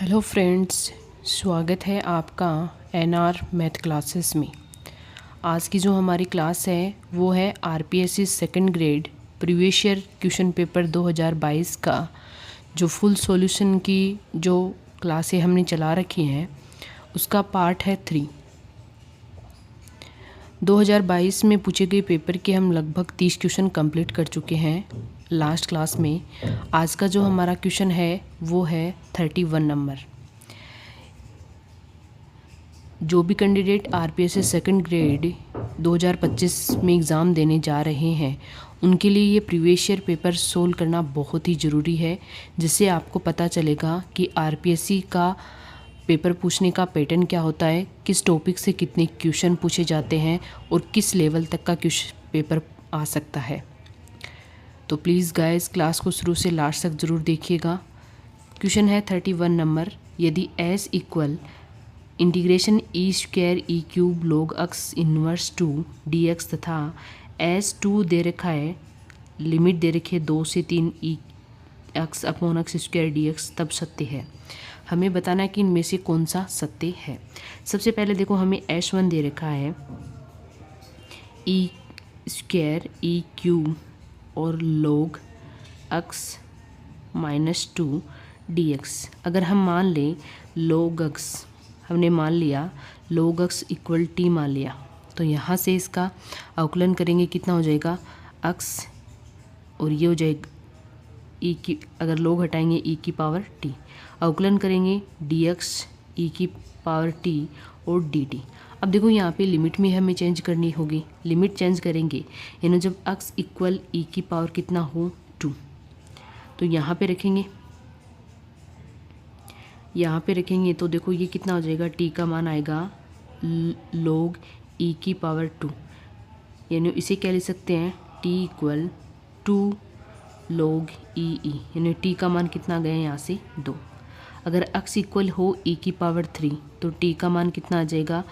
Hello friends, स्वागत है आपका एनआर मैथ क्लासेस में। आज की जो हमारी क्लास है वो है RPSC second grade previous year question paper 2022 का जो फुल सॉल्यूशन की जो क्लासें हमने चला रखी हैं उसका पार्ट है 3। 2022 में पूछे गए पेपर के हम लगभग 30 क्वेश्चन कंप्लीट कर चुके हैं लास्ट क्लास में। आज का जो हमारा क्वेश्चन है वो है 31 नंबर। जो भी कैंडिडेट आरपीएससी सेकंड ग्रेड 2025 में एग्ज़ाम देने जा रहे हैं उनके लिए ये प्रीवियस ईयर पेपर सोल्व करना बहुत ही ज़रूरी है, जिससे आपको पता चलेगा कि आरपीएससी का पेपर पूछने का पैटर्न क्या होता है, किस टॉपिक से कितने क्वेश्चन पूछे जाते हैं और किस लेवल तक का क्वेश्चन पेपर आ सकता है। तो प्लीज़ गाइस क्लास को शुरू से लास्ट तक ज़रूर देखिएगा। क्वेश्चन है 31 नंबर। यदि S equal integration e square e cube log x inverse 2 dx तथा एस 2 दे रखा है, लिमिट दे रखी है 2 से 3 e x upon x square dx, तब सत्य है। हमें बताना है कि इनमें से कौन सा सत्य है। सबसे पहले देखो हमें S1 दे रखा है ई स्क्वायर ई क्यूब और log x माइनस 2 dx। अगर हम मान लें log x, हमने मान लिया log x इक्वल t मान लिया, तो यहाँ से इसका अवकलन करेंगे, कितना हो जाएगा x और ये हो जाएगा e की, अगर log हटाएंगे e की पावर t, अवकलन करेंगे dx e की पावर t और dt। अब देखो यहाँ पे लिमिट में हमें चेंज करनी होगी, लिमिट चेंज करेंगे यानी जब x इक्वल e की पावर कितना हो 2, तो यहाँ पे रखेंगे, यहाँ पे रखेंगे तो देखो ये कितना हो जाएगा, t का मान आएगा log e की पावर 2, यानी इसे क्या लिख सकते हैं t इक्वल 2 log e यानी t का मान कितना गया यहाँ से 2। अगर x इक्वल हो e की पावर 3 तो t का मान कितना आ जाएगा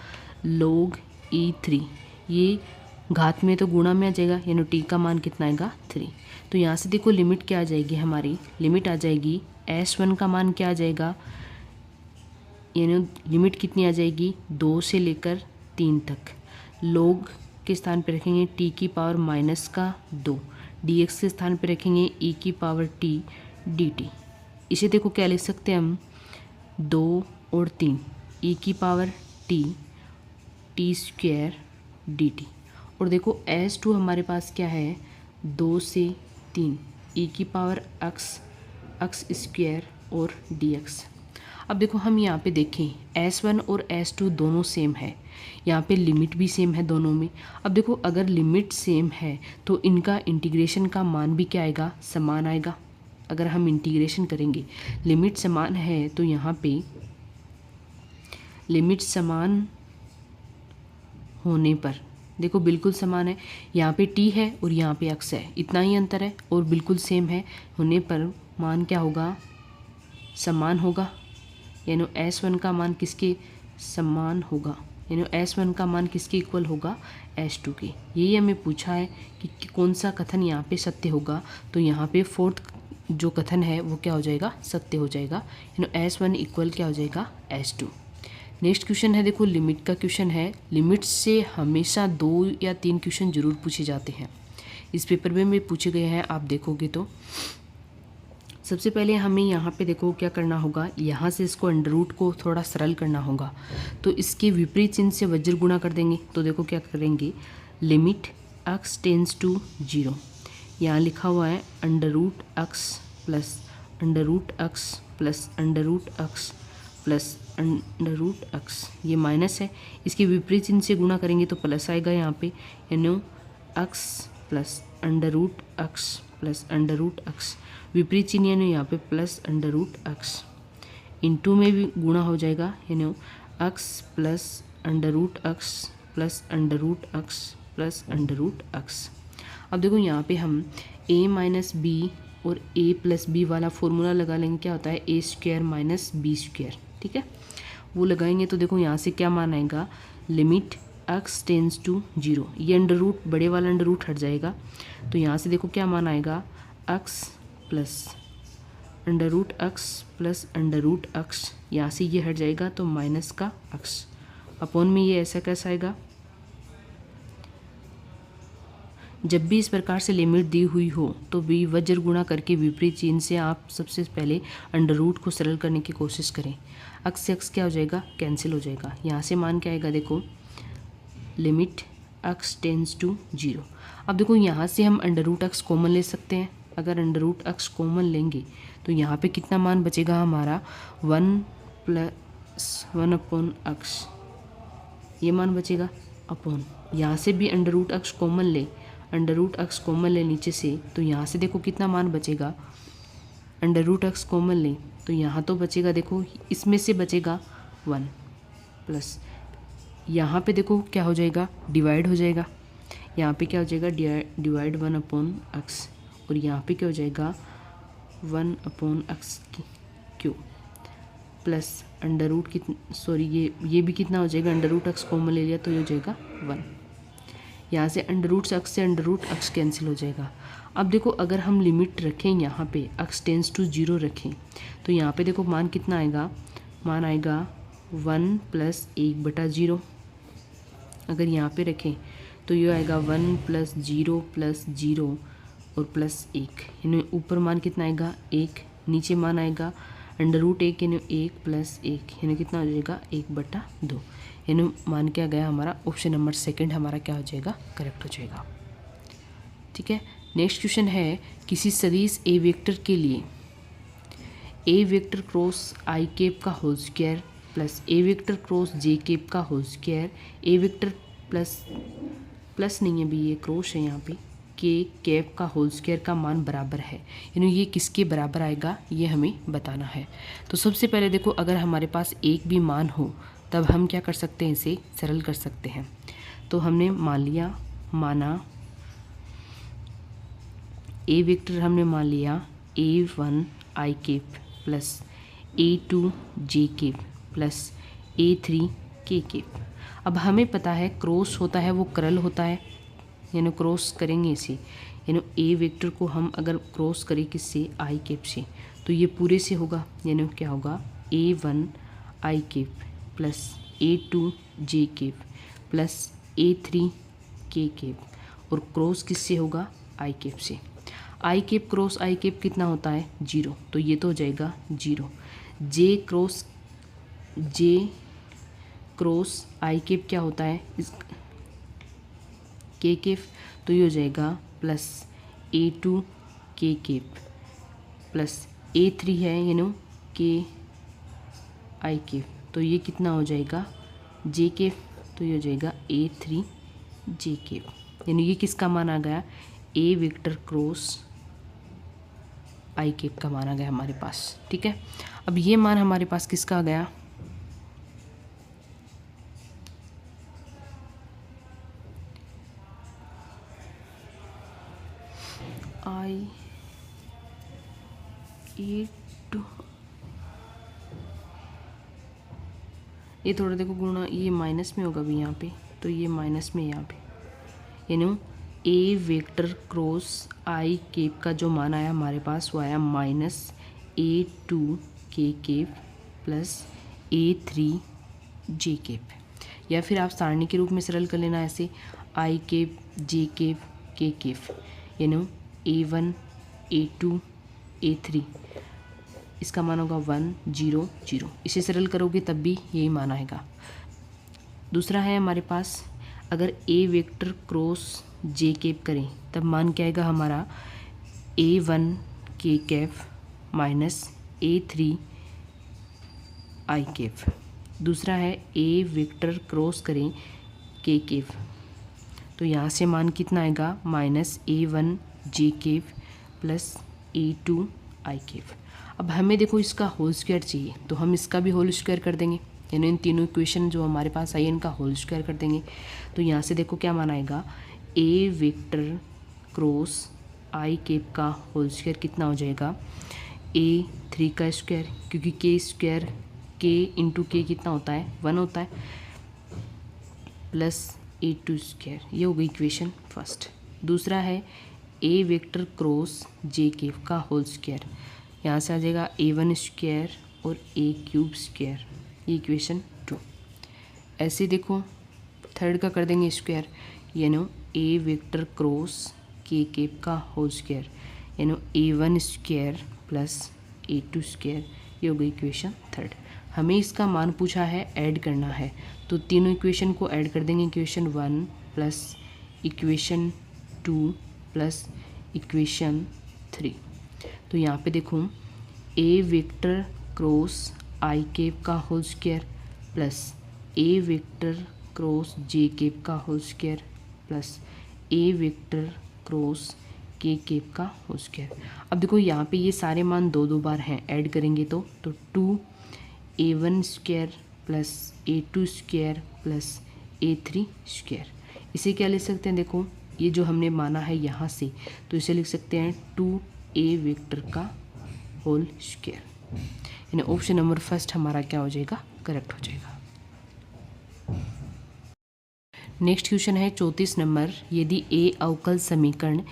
log e3, ये घात में तो गुणा में आ जाएगा यानी t का मान कितना आएगा 3। तो यहाँ से देखो लिमिट क्या आ जाएगी, हमारी लिमिट आ जाएगी S1 का मान क्या आ जाएगा, यानी लिमिट कितनी आ जाएगी 2 से लेकर 3 तक। log के स्थान पर रखेंगे t की पावर माइनस का 2, dx के स्थान पर रखेंगे e की पावर t dt। इसे देखो क्या लिख सकते हैं हम 2 और 3 e की पावर t स्क्वायर dt। और देखो S2 हमारे पास क्या है 2 से 3 e की पावर x स्क्वायर और dx। अब देखो हम यहाँ पे देखें S1 और S2 दोनों सेम है, यहाँ पे लिमिट भी सेम है दोनों में। अब देखो अगर लिमिट सेम है तो इनका इंटीग्रेशन का मान भी क्या आएगा, समान आएगा। अगर हम इंटीग्रेशन करेंगे, लिमिट समान है तो यहाँ पे लिमिट समान होने पर देखो बिल्कुल समान है, यहाँ पे t है और यहाँ पे x है, इतना ही अंतर है और बिल्कुल सेम है होने पर मान क्या होगा, समान होगा। यानी S1 का मान किसके समान होगा, यानी S1 का मान किसके इक्वल होगा S2 के। यही हमें पूछा है कि कौन सा कथन यहाँ पे सत्य होगा, तो यहाँ पे फोर्थ जो कथन है वो क्या हो जाएगा, सत्य हो जाएगा, यानी S1 इक्वल क्या हो जाएगा S2। नेक्स्ट क्वेश्चन है, देखो लिमिट का क्वेश्चन है। लिमिट से हमेशा 2 या 3 क्वेश्चन जरूर पूछे जाते हैं, इस पेपर में भी पूछे गए हैं, आप देखोगे तो। सबसे पहले हमें यहाँ पे देखो क्या करना होगा, यहाँ से इसको अंडर रूट को थोड़ा सरल करना होगा, तो इसके विपरीत चिन्ह से वज्र गुणा कर देंगे। तो देखो क्या करेंगे, लिमिट x टेंस टू 0, यहाँ लिखा हुआ है under root x plus under root x plus under root x plus under root x, ये माइनस है, इसके विपरीत चिन्ह से गुणा करेंगे तो प्लस आएगा यहाँ पे, यानी x plus under root x plus under root x, विपरीत चिन्ह यानी यहाँ पे plus under root x, into में भी गुणा हो जाएगा यानी x plus under root x plus under root x plus under root x। अब देखो यहाँ पे हम a माइनस बी और a प्लस बी वाला फॉर्मूला लगा लेंगे, क्या होता है a square minus B square, ठीक है, वो लगाएंगे तो देखो यहाँ से क्या मान आएगा, लिमिट x टेंस टू 0, ये अंडर रूट बड़े वाला अंडर रूट हट जाएगा, तो यहाँ से देखो क्या मान आएगा x प्लस अंडर रूट अक्स प्लस अंडर रूट अक्स, यहाँ से ये हट जाएगा तो माइनस का अक्स, अपॉन में ये ऐसा कैसा आएगा। जब भी इस प्रकार से लिमिट दी हुई हो तो भी वज्र गुणा करके विपरीत चिन्ह से आप सबसे पहले अंडर रूट को सरल करने की कोशिश करें। अक्स से अक्स क्या हो जाएगा, कैंसिल हो जाएगा। यहाँ से मान क्या आएगा, देखो लिमिट अक्स टेंस टू 0। अब देखो यहाँ से हम अंडर रूट अक्स कॉमन ले सकते हैं। अगर अंडर रूट अक्स कॉमन लेंगे तो यहाँ पे कितना मान बचेगा हमारा, 1 + 1 अपॉन अक्स, ये मान बचेगा अपॉन, यहाँ से भी अंडर रूट अक्स कॉमन ले, अंडर रूट अक्स कॉमन ले नीचे से, तो यहाँ से देखो कितना मान बचेगा, अंडर रूट अक्स कॉमन ले तो यहाँ तो बचेगा, देखो इसमें से बचेगा 1 प्लस यहाँ पे देखो क्या हो जाएगा, डिवाइड हो जाएगा, यहाँ पे क्या हो जाएगा, डिवाइड 1 अपॉन अक्स, और यहाँ पे क्या हो जाएगा 1 upon x q plus under root sorry ये भी कितना हो जाएगा, अंडर रूट अक्स कॉमन ले लिया तो ये हो जाएगा 1। यहाँ से अंडर रूट अक्स से अंडर रूट अक्स कैंसिल हो जाएगा। अब देखो अगर हम लिमिट रखें यहाँ पे अक्स टेंस टू 0 रखें तो यहाँ पे देखो मान कितना आएगा, मान आएगा 1 + 1/0। अगर यहाँ पे रखें तो ये आएगा 1 + 0 + 0 और प्लस 1, यानी ऊपर मान कितना आएगा 1, नीचे मान आएगा अंडर रूट 1 यानी 1 + 1 यानी कितना हो जाएगा 1/2, यानी मान क्या गया हमारा, ऑप्शन नंबर सेकंड हमारा क्या हो जाएगा, करेक्ट हो जाएगा। ठीक है, नेक्स्ट क्वेश्चन है किसी सदिश ए वेक्टर के लिए ए वेक्टर क्रॉस आई कैप का होल स्क्वायर प्लस ए वेक्टर क्रॉस जे कैप का होल स्क्वायर, ए वेक्टर प्लस नहीं है भी, ये क्रॉस है यहाँ पे, के कैप का होल स्क्वायर का मान बराबर है, यानी ये किसके बराबर आएगा ये हमें बताना है। तो सबसे पहले देखो अगर हमारे पास एक भी मान हो तब हम क्या कर सकते हैं, इसे सरल कर सकते हैं। तो हमने माना ए वेक्टर हमने मान लिया A1 आई कैप प्लस A2 जे कैप प्लस A3 के कैप। अब हमें पता है क्रॉस होता है वो करल होता है, यानी क्रॉस करेंगे इसे, यानी ए वेक्टर को हम अगर क्रॉस करें किससे, आई कैप से, तो ये पूरे से होगा, यानी क्या होगा A1 आई कैप प्लस A2 जे कैप प्लस A3 के कैप, और क्रॉस किससे होगा, आई कैप से। आई कैप क्रॉस आई कैप कितना होता है 0, तो ये तो हो जाएगा 0। जे क्रॉस आई कैप क्या होता है, इस के कैप, तो ये हो जाएगा प्लस A2 के कैप प्लस A3 है यानी के आई कैप, तो ये कितना हो जाएगा जे कैप, तो ये हो जाएगा A3 जे कैप, यानी ये किसका मान आ गया, ए वेक्टर क्रॉस आई कैप का मान आ गया हमारे पास। ठीक है, अब ये मान हमारे पास किसका आ गया, I8, ये थोड़ा देखो गुणा, ये माइनस में होगा भी यहाँ पे, तो ये माइनस में यहाँ पे, यानी ए वेक्टर क्रॉस आई कैप का जो मान आया हमारे पास वो आया -A2 के कैप प्लस A3 जे कैप, या फिर आप सारणी के रूप में सरल कर लेना ऐसे, आई कैप जे कैप के कैप, यानी A1 A2 A3, इसका मान होगा 1 0 0, इसे सरल करोगे तब भी यही मान आएगा। दूसरा है हमारे पास अगर ए वेक्टर क्रॉस जे कैप करें तब मान क्या आएगा हमारा, A1 के कैप माइनस A3 आई कैप। दूसरा है ए वेक्टर क्रॉस करें के कैप, तो यहाँ से मान कितना आएगा, -A1 जे कैप प्लस A2 आई कैप। अब हमें देखो इसका होल स्क्वायर चाहिए तो हम इसका भी होल स्क्वायर कर देंगे, यानी इन तीनों इक्वेशन जो हमारे पास आई इनका होल स्क्वायर कर देंगे। तो यहाँ से देखो क्या मान आएगा, ए वेक्टर क्रॉस आई कैप का होल स्क्वायर कितना हो जाएगा, A3 का स्क्वायर, क्योंकि के स्क्वायर के इंटू के कितना होता है 1 होता है, प्लस A2 स्क्वायर, ये हो गई इक्वेशन फर्स्ट। दूसरा है ए वेक्टर क्रॉस जे कैप का होल स्क्वायर, यहाँ से आ जाएगा a1 स्क्वायर और a क्यूब स्क्वायर, ये इक्वेशन 2। ऐसे देखो थर्ड का कर देंगे स्क्वायर, यानी a vector cross k cap का होल स्क्वायर, यानी a1 square plus a2 square, ये हो गई इक्वेशन थर्ड। हमें इसका मान पूछा है, ऐड करना है, तो तीनों इक्वेशन को ऐड कर देंगे, equation 1 plus equation 2 plus equation 3। तो यहाँ पे देखो a vector cross i cap का whole square plus a vector cross j cap का whole square plus a vector cross k cap का होल स्क्वायर। अब देखो यहाँ पे ये सारे मान दो बार हैं, ऐड करेंगे तो 2a1 square plus a2 square plus a3 square. इसे क्या लिख सकते हैं, देखो ये जो हमने माना है यहाँ से, तो इसे लिख सकते हैं 2a वेक्टर का होल स्क्वायर, यानी ऑप्शन नंबर फर्स्ट हमारा क्या हो जाएगा, करेक्ट हो जाएगा। नेक्स्ट क्वेश्चन है 34 नंबर, यदि a अवकल समीकरण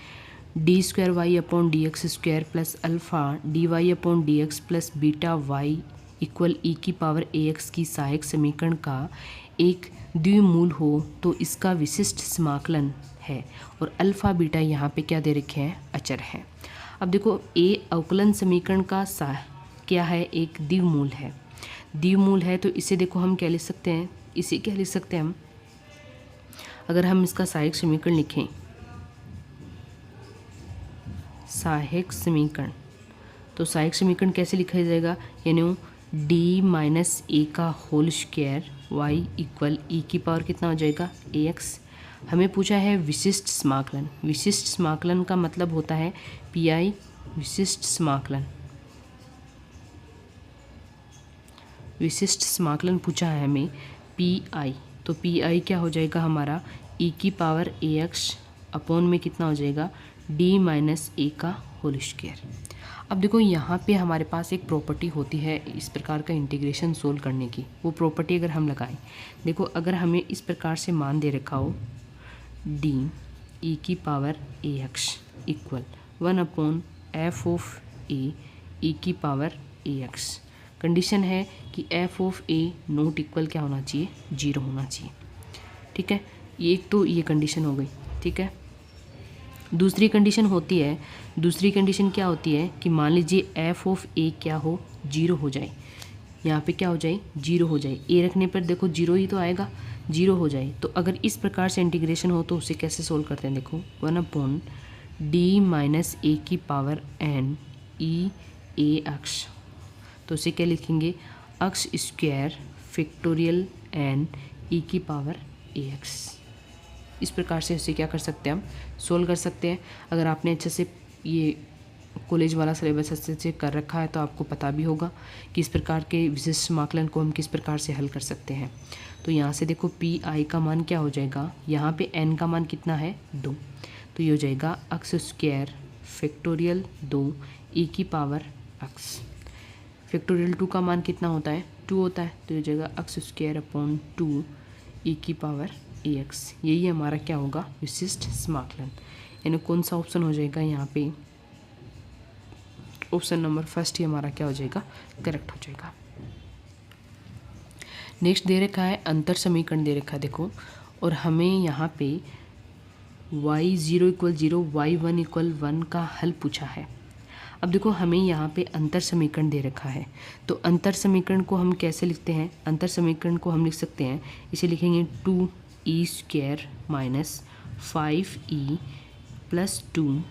d square y upon d x square plus alpha d y upon d x plus beta y equal e की पावर ए एक्स की सहायक समीकरण का एक द्विमूल हो तो इसका विशिष्ट समाकलन है, और अल्फ़ा बीटा यहाँ पे क्या दे रखे हैं, अचर है। अब देखो ए अवकलन समीकरण का क्या है, एक द्विमूल है। द्विमूल है तो इसे देखो हम क्या लिख सकते हैं, इसे क्या लिख सकते हैं हम, अगर हम इसका सहायक समीकरण लिखें, सहायक समीकरण, तो सहायक समीकरण कैसे लिखा जाएगा, यानी डी माइनस ए का whole square Y equal e की पावर कितना हो जाएगा, ए एक्स। हमें पूछा है विशिष्ट समाकलन। विशिष्ट समाकलन का मतलब होता है पी आई, विशिष्ट समाकलन। विशिष्ट समाकलन पूछा है हमें पी आई, तो पी आई क्या हो जाएगा हमारा, ई की पावर ए एक्स अपॉन में कितना हो जाएगा, डी माइनस ए का होल स्क्वायर। अब देखो यहाँ पे हमारे पास एक प्रॉपर्टी होती है इस प्रकार का इंटीग्रेशन सोल्व करने की, वो प्रॉपर्टी अगर हम लगाएं, देखो अगर हमें इस प्रकार से मान दे रखा हो डी ई की power a x equal 1 upon f of a e की पावर ए एक्स, कंडीशन है कि f of a not equal क्या होना चाहिए, 0 होना चाहिए। ठीक है, एक तो ये कंडीशन हो गई। ठीक है, दूसरी कंडीशन होती है, दूसरी कंडीशन क्या होती है कि मान लीजिए एफ ऑफ ए क्या हो, 0 हो जाए, यहाँ पे क्या हो जाए, 0 हो जाए, ए रखने पर देखो 0 ही तो आएगा, 0 हो जाए। तो अगर इस प्रकार से इंटीग्रेशन हो तो उसे कैसे सोल्व करते हैं, देखो 1 अपॉन डी माइनस ए की पावर एन ई ए अक्ष, तो उसे क्या लिखेंगे, अक्ष स्क्वायर फैक्टोरियल एन ई की पावर ए एक्स। इस प्रकार से उसे क्या कर सकते हैं, हम सोल्व कर सकते हैं। अगर आपने अच्छे से ये कॉलेज वाला सिलेबस अच्छे से कर रखा है तो आपको पता भी होगा कि इस प्रकार के विशिष्ट समाकलन को हम किस प्रकार से हल कर सकते हैं। तो यहाँ से देखो पी आई का मान क्या हो जाएगा, यहाँ पे एन का मान कितना है, 2, तो ये हो जाएगा अक्स स्क्वायर फैक्टोरियल 2 ई की पावर अक्स। फैक्टोरियल 2 का मान कितना होता है, 2 होता है, तो ये हो जाएगा अक्स स्क्वायर अपॉन 2 ई की पावर ए एक्स। यही हमारा क्या होगा, विशिष्ट समाकलन। यानी कौन सा ऑप्शन हो जाएगा यहाँ पे, ऑप्शन नंबर फर्स्ट ही हमारा क्या हो जाएगा, करेक्ट हो जाएगा। नेक्स्ट दे रखा है अंतर समीकरण दे रखा है देखो, और हमें यहाँ पे y0 इक्वल 0 y1 इक्वल 1 का हल पूछा है। अब देखो हमें यहाँ पे अंतर समीकरण दे रखा है, तो अंतर समीकरण को हम कैसे लिखते हैं, अंतर समीकरण को हम लिख सकते हैं, इसे लिखेंगे 2e square minus 5e plus 2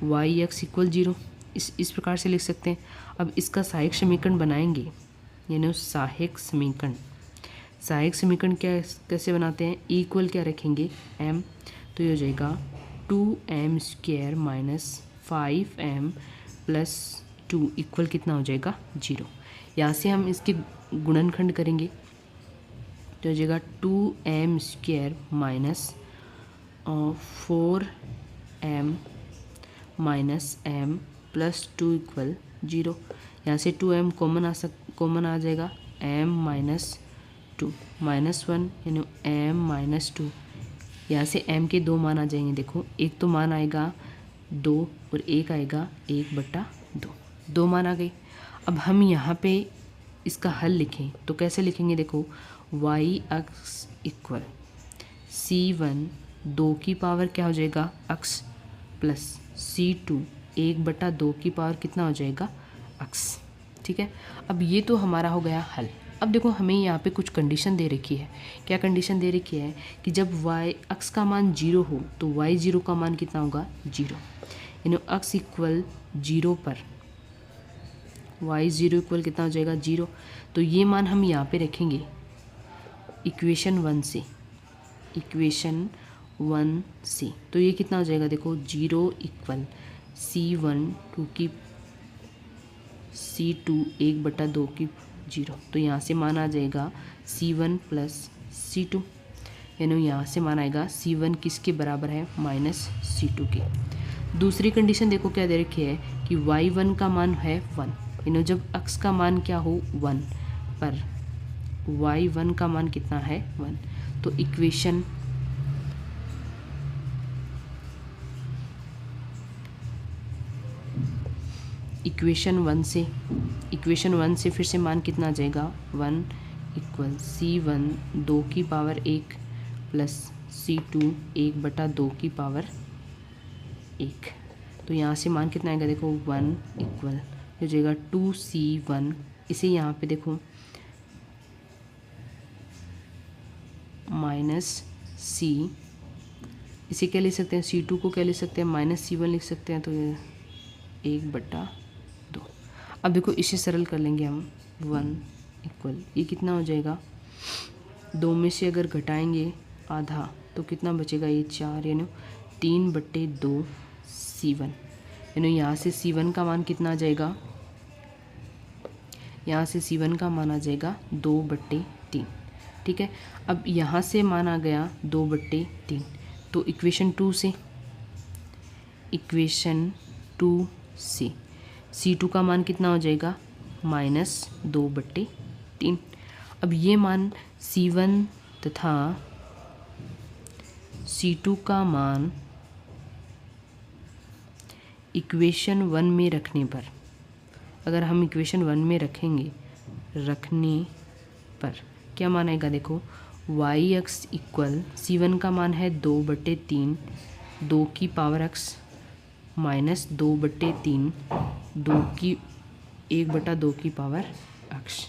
Y X equal 0, इस प्रकार से लिख सकते हैं। अब इसका सहायक समीकरण बनाएंगे, यानी सहायक समीकरण, सहायक समीकरण क्या कैसे बनाते हैं, इक्वल क्या रखेंगे, m, तो ये हो जाएगा 2m square minus 5m plus 2 equal कितना हो जाएगा, 0। यहाँ से हम इसके गुणनखंड करेंगे तो हो जाएगा 2m square minus 4m minus m plus 2 equal 0। यहाँ से 2m कॉमन आ जाएगा, m माइनस 2 माइनस 1 यानी m माइनस 2। यहाँ से m के दो मान आ जाएंगे, देखो एक तो मान आएगा 2 और एक आएगा 1/2, 2 मान आ गए। अब हम यहाँ पे इसका हल लिखें तो कैसे लिखेंगे, देखो y अक्स इक्वल c1 2 की पावर क्या हो जाएगा अक्स प्लस c2 1/2 की पावर कितना हो जाएगा अक्स। ठीक है, अब ये तो हमारा हो गया हल। अब देखो हमें यहाँ पे कुछ कंडीशन दे रखी है। क्या कंडीशन दे रखी है कि जब y अक्स का मान 0 हो तो y0 का मान कितना होगा 0, यानी अक्स इक्वल 0 पर y0 इक्वल कितना हो जाएगा 0। तो ये मान हम यहाँ पे रखेंगे इक्वेशन 1 से, इक्वेशन 1 से। तो ये कितना हो जाएगा, देखो 0 इक्वल c1 c2 1/2 की 0। तो यहाँ से मान आ जाएगा c1 प्लस c2, यानी यहाँ से मान आएगा c1 किसके बराबर है -c2 के। दूसरी कंडीशन देखो क्या दे रखी है कि y1 का मान है 1, यानी जब अक्स का मान क्या हो 1 पर y1 का मान कितना है 1। तो इक्वेशन इक्वेशन 1 से फिर से मान कितना आ जाएगा 1 इक्वल c1 2 की पावर 1 प्लस c2 1/2 की पावर 1। तो यहाँ से मान कितना आएगा, देखो 1 इक्वल हो जाएगा 2c1। इसे यहाँ पे देखो -c, इसे क्या ले सकते हैं c2 को क्या ले सकते हैं -c1 लिख सकते हैं। तो ये 1/2। अब देखो इसे सरल कर लेंगे हम 1 इक्वल ये कितना हो जाएगा 2 में से अगर घटाएंगे आधा तो कितना बचेगा ये 4, यानी 3/2 c1। यानी यहाँ से c1 का मान कितना आ जाएगा, यहाँ से c1 का मान आ जाएगा 2/3। ठीक है, अब यहाँ से मान आ गया 2/3। तो इक्वेशन 2 से c2 का मान कितना हो जाएगा -2/3। अब ये मान c1 तथा c2 का मान इक्वेशन 1 में रखने पर, अगर हम इक्वेशन 1 में रखने पर क्या मान आएगा, देखो y अक्स इक्वल c1 का मान है 2/3 2 की पावर अक्स -2/3 1/2 की पावर अक्स।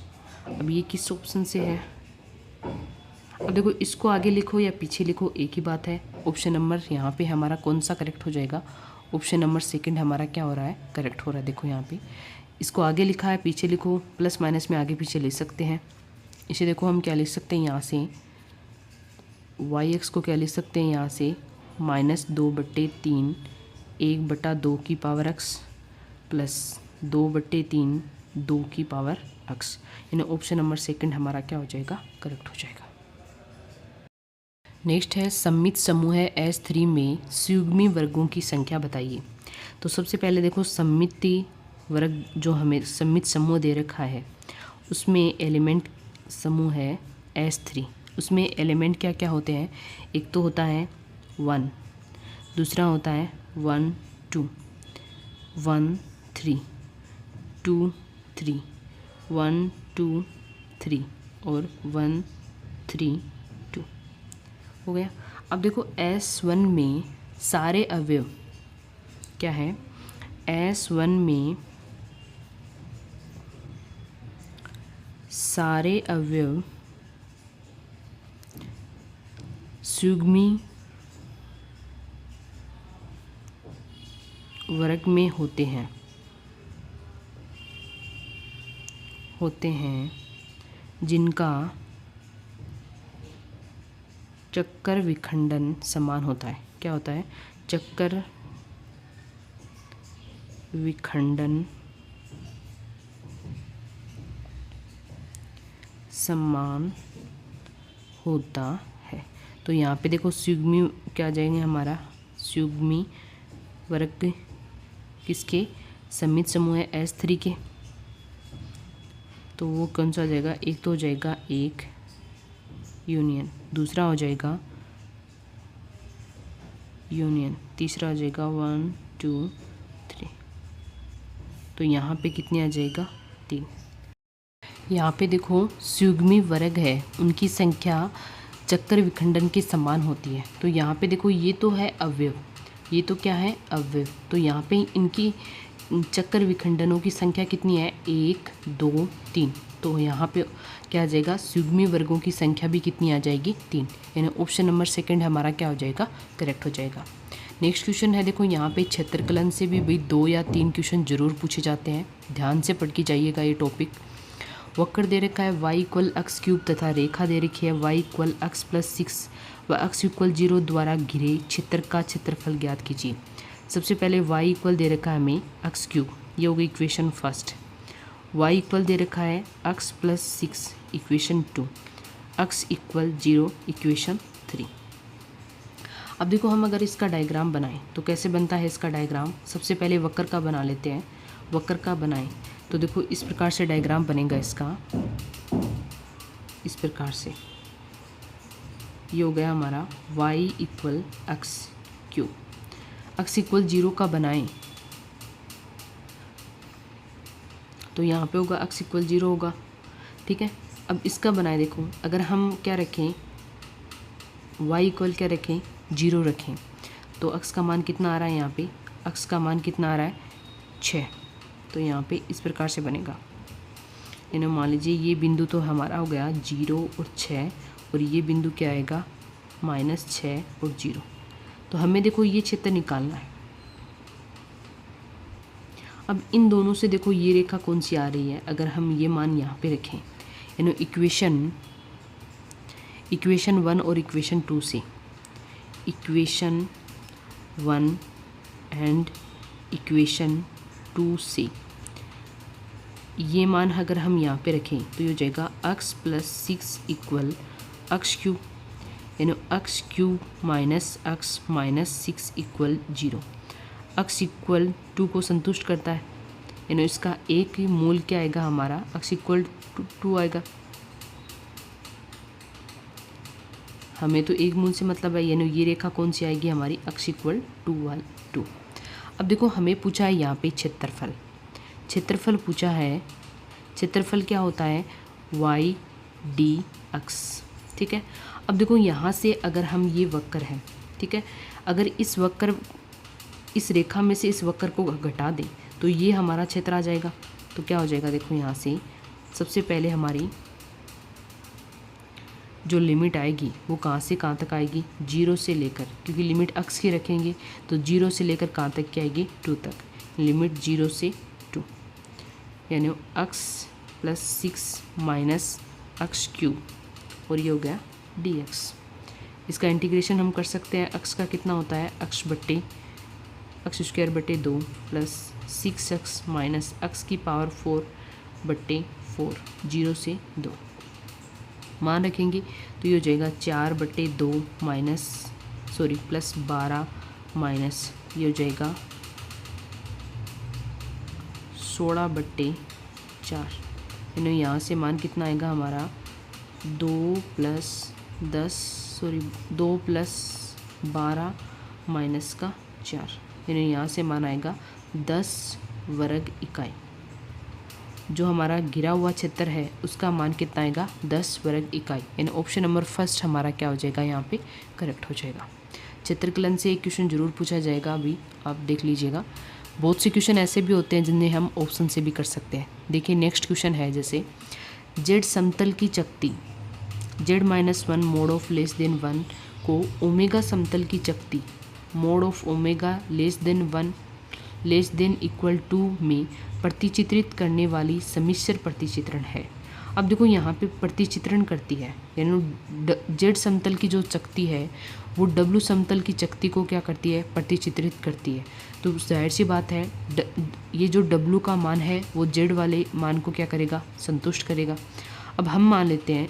अब ये किस ऑप्शन से है, अब देखो इसको आगे लिखो या पीछे लिखो एक ही बात है। ऑप्शन नंबर यहाँ पे हमारा कौन सा करेक्ट हो जाएगा, ऑप्शन नंबर सेकंड हमारा क्या हो रहा है करेक्ट हो रहा है। देखो यहाँ पे इसको आगे लिखा है पीछे लिखो, प्लस माइनस में आगे पीछे ले सकते हैं। इसे देखो हम क्या लिख सकते हैं, यहाँ से वाई एक्स को क्या लिख सकते हैं, यहाँ से -2/3 1/2 की पावर एक्स प्लस 2/3 2 की पावर एक्स, यानी ऑप्शन नंबर सेकंड हमारा क्या हो जाएगा करेक्ट हो जाएगा। नेक्स्ट है सममित समूह है S3 में सुगमी वर्गों की संख्या बताइए। तो सबसे पहले देखो सममिति वर्ग जो हमें सममित समूह दे रखा है उसमें एलिमेंट समूह है S3। उसमें एलिमेंट क्या क्या होते हैं, एक तो होता है 1, दूसरा होता है 1 2 1 3 2 3 1 2 3 और 1 3 2 हो गया। अब देखो S1 में सारे अवयव क्या है, S1 में सारे अवयव सुगमी वर्ग में होते हैं जिनका चक्कर विखंडन समान होता है। क्या होता है, चक्कर विखंडन समान होता है। तो यहाँ पे देखो सुगमी क्या आ जाएंगे हमारा, सुगमी वर्ग किसके, सममित समूह है S3 के। तो वो कौन सा हो जाएगा, एक तो हो जाएगा 1 यूनियन, दूसरा हो जाएगा यूनियन, तीसरा हो जाएगा 1 2 तो यहाँ पे कितनी आ जाएगा 3। यहाँ पे देखो सुगमी वर्ग है, उनकी संख्या चक्कर विखंडन के समान होती है। तो यहाँ पे देखो ये तो है अवयव, ये तो क्या है अवयव, तो यहाँ पे इनकी चक्कर विखंडनों की संख्या कितनी है 1 2 3। तो यहाँ पे क्या आ जाएगा सुगमी वर्गों की संख्या भी कितनी आ जाएगी 3, यानी ऑप्शन नंबर सेकंड हमारा क्या हो जाएगा करेक्ट हो जाएगा। नेक्स्ट क्वेश्चन है देखो यहाँ पे क्षेत्रकलन से भी भाई 2 या 3 क्वेश्चन जरूर पूछे जाते हैं, ध्यान से पढ़ के जाइएगा ये टॉपिक। वक्र दे रखा है y इक्वल x क्यूब तथा रेखा दे रखी है y इक्वल x प्लस 6 व x इक्वल 0 द्वारा घिरे क्षेत्र का क्षेत्रफल ज्ञात कीजिए। सबसे पहले y इक्वल दे रखा है हमें x क्यूब, ये हो गई इक्वेशन फर्स्ट। y इक्वल दे रखा है x plus 6 equation 2, x equal 0 equation 3। अब देखो हम अगर इसका डायग्राम बनाएं तो कैसे बनता है इसका डायग्राम। सबसे पहले वक्र का बना लेते हैं, वक्र का बनाएं तो देखो इस प्रकार से डायग्राम बनेगा इसका, इस प्रकार से। ये हो गया हमारा y equal x cube, x equal 0 का बनाएं तो यहाँ पे होगा x इक्वल 0 होगा, ठीक है। अब इसका बनाए देखो, अगर हम क्या रखें y इक्वल क्या रखें 0 रखें तो x का मान कितना आ रहा है, यहाँ पे x का मान कितना आ रहा है 6। तो यहाँ पे इस प्रकार से बनेगा, यानी मान लीजिए ये बिंदु तो हमारा हो गया 0 और 6 और ये बिंदु क्या आएगा -6 और 0। तो हमें देखो ये क्षेत्र निकालना है। अब इन दोनों से देखो ये रेखा कौन सी आ रही है, अगर हम ये मान यहाँ पे रखें यानी इक्वेशन 1 और इक्वेशन 2 से, इक्वेशन 1 एंड इक्वेशन 2 से ये मान अगर हम यहाँ पे रखें तो ये हो जाएगा x plus 6 equal x cube, यानी x cube minus x minus 6 equal 0। x equal 2 को संतुष्ट करता है, यानी इसका एक ही मूल क्या आएगा हमारा x इक्वल 2 आएगा। हमें तो एक मूल से मतलब है, यानी ये रेखा कौन सी आएगी हमारी x इक्वल 2। अब देखो हमें पूछा है यहाँ पे क्षेत्रफल, क्षेत्रफल पूछा है। क्षेत्रफल क्या होता है y dx, ठीक है। अब देखो यहाँ से अगर हम ये वक्र है, ठीक है, अगर इस रेखा में से इस वक्र को घटा दें तो ये हमारा क्षेत्र आ जाएगा। तो क्या हो जाएगा देखो यहाँ से सबसे पहले हमारी जो लिमिट आएगी वो कहाँ से कहाँ तक आएगी 0 से लेकर, क्योंकि लिमिट x की रखेंगे तो 0 से लेकर कहाँ तक की आएगी 2 तक, लिमिट 0 से 2, यानी x plus 6 minus x cube और ये हो गया dx। इसका इंटीग्रेशन हम कर सकते हैं, x का कितना होता है x स्क्वायर बटे 2 प्लस 6x माइनस x की पावर 4 बटे 4, 0 से 2 मान रखेंगे तो ये हो जाएगा 4 बटे 2 प्लस 12 माइनस ये हो जाएगा 16 बटे 4, यानी यहाँ से मान कितना आएगा हमारा 2 प्लस 12 माइनस का 4, यानी यहाँ से मान आएगा 10 वर्ग इकाई। जो हमारा घिरा हुआ क्षेत्र है उसका मान कितना आएगा 10 वर्ग इकाई, यानी ऑप्शन नंबर फर्स्ट हमारा क्या हो जाएगा यहाँ पे करेक्ट हो जाएगा। क्षेत्रकलन से एक क्वेश्चन जरूर पूछा जाएगा, अभी आप देख लीजिएगा। बहुत से क्वेश्चन ऐसे भी होते हैं जिन्हें हम ऑप्शन से भी कर सकते हैं। देखिए नेक्स्ट क्वेश्चन है जैसे जेड समतल की चकती z-1 mode of less than 1 को ओमेगा समतल की चकती mod of omega less than equal to में प्रतिचित्रित करने वाली सम्मिश्र प्रतिचित्रण है। अब देखो यहाँ पे प्रतिचित्रण करती है, यानी जेड समतल की जो चकती है वो डब्लू समतल की चकती को क्या करती है प्रतिचित्रित करती है। तो जाहिर सी बात है ये जो डब्लू का मान है वो जेड वाले मान को क्या करेगा संतुष्ट करेगा। अब हम मान लेते हैं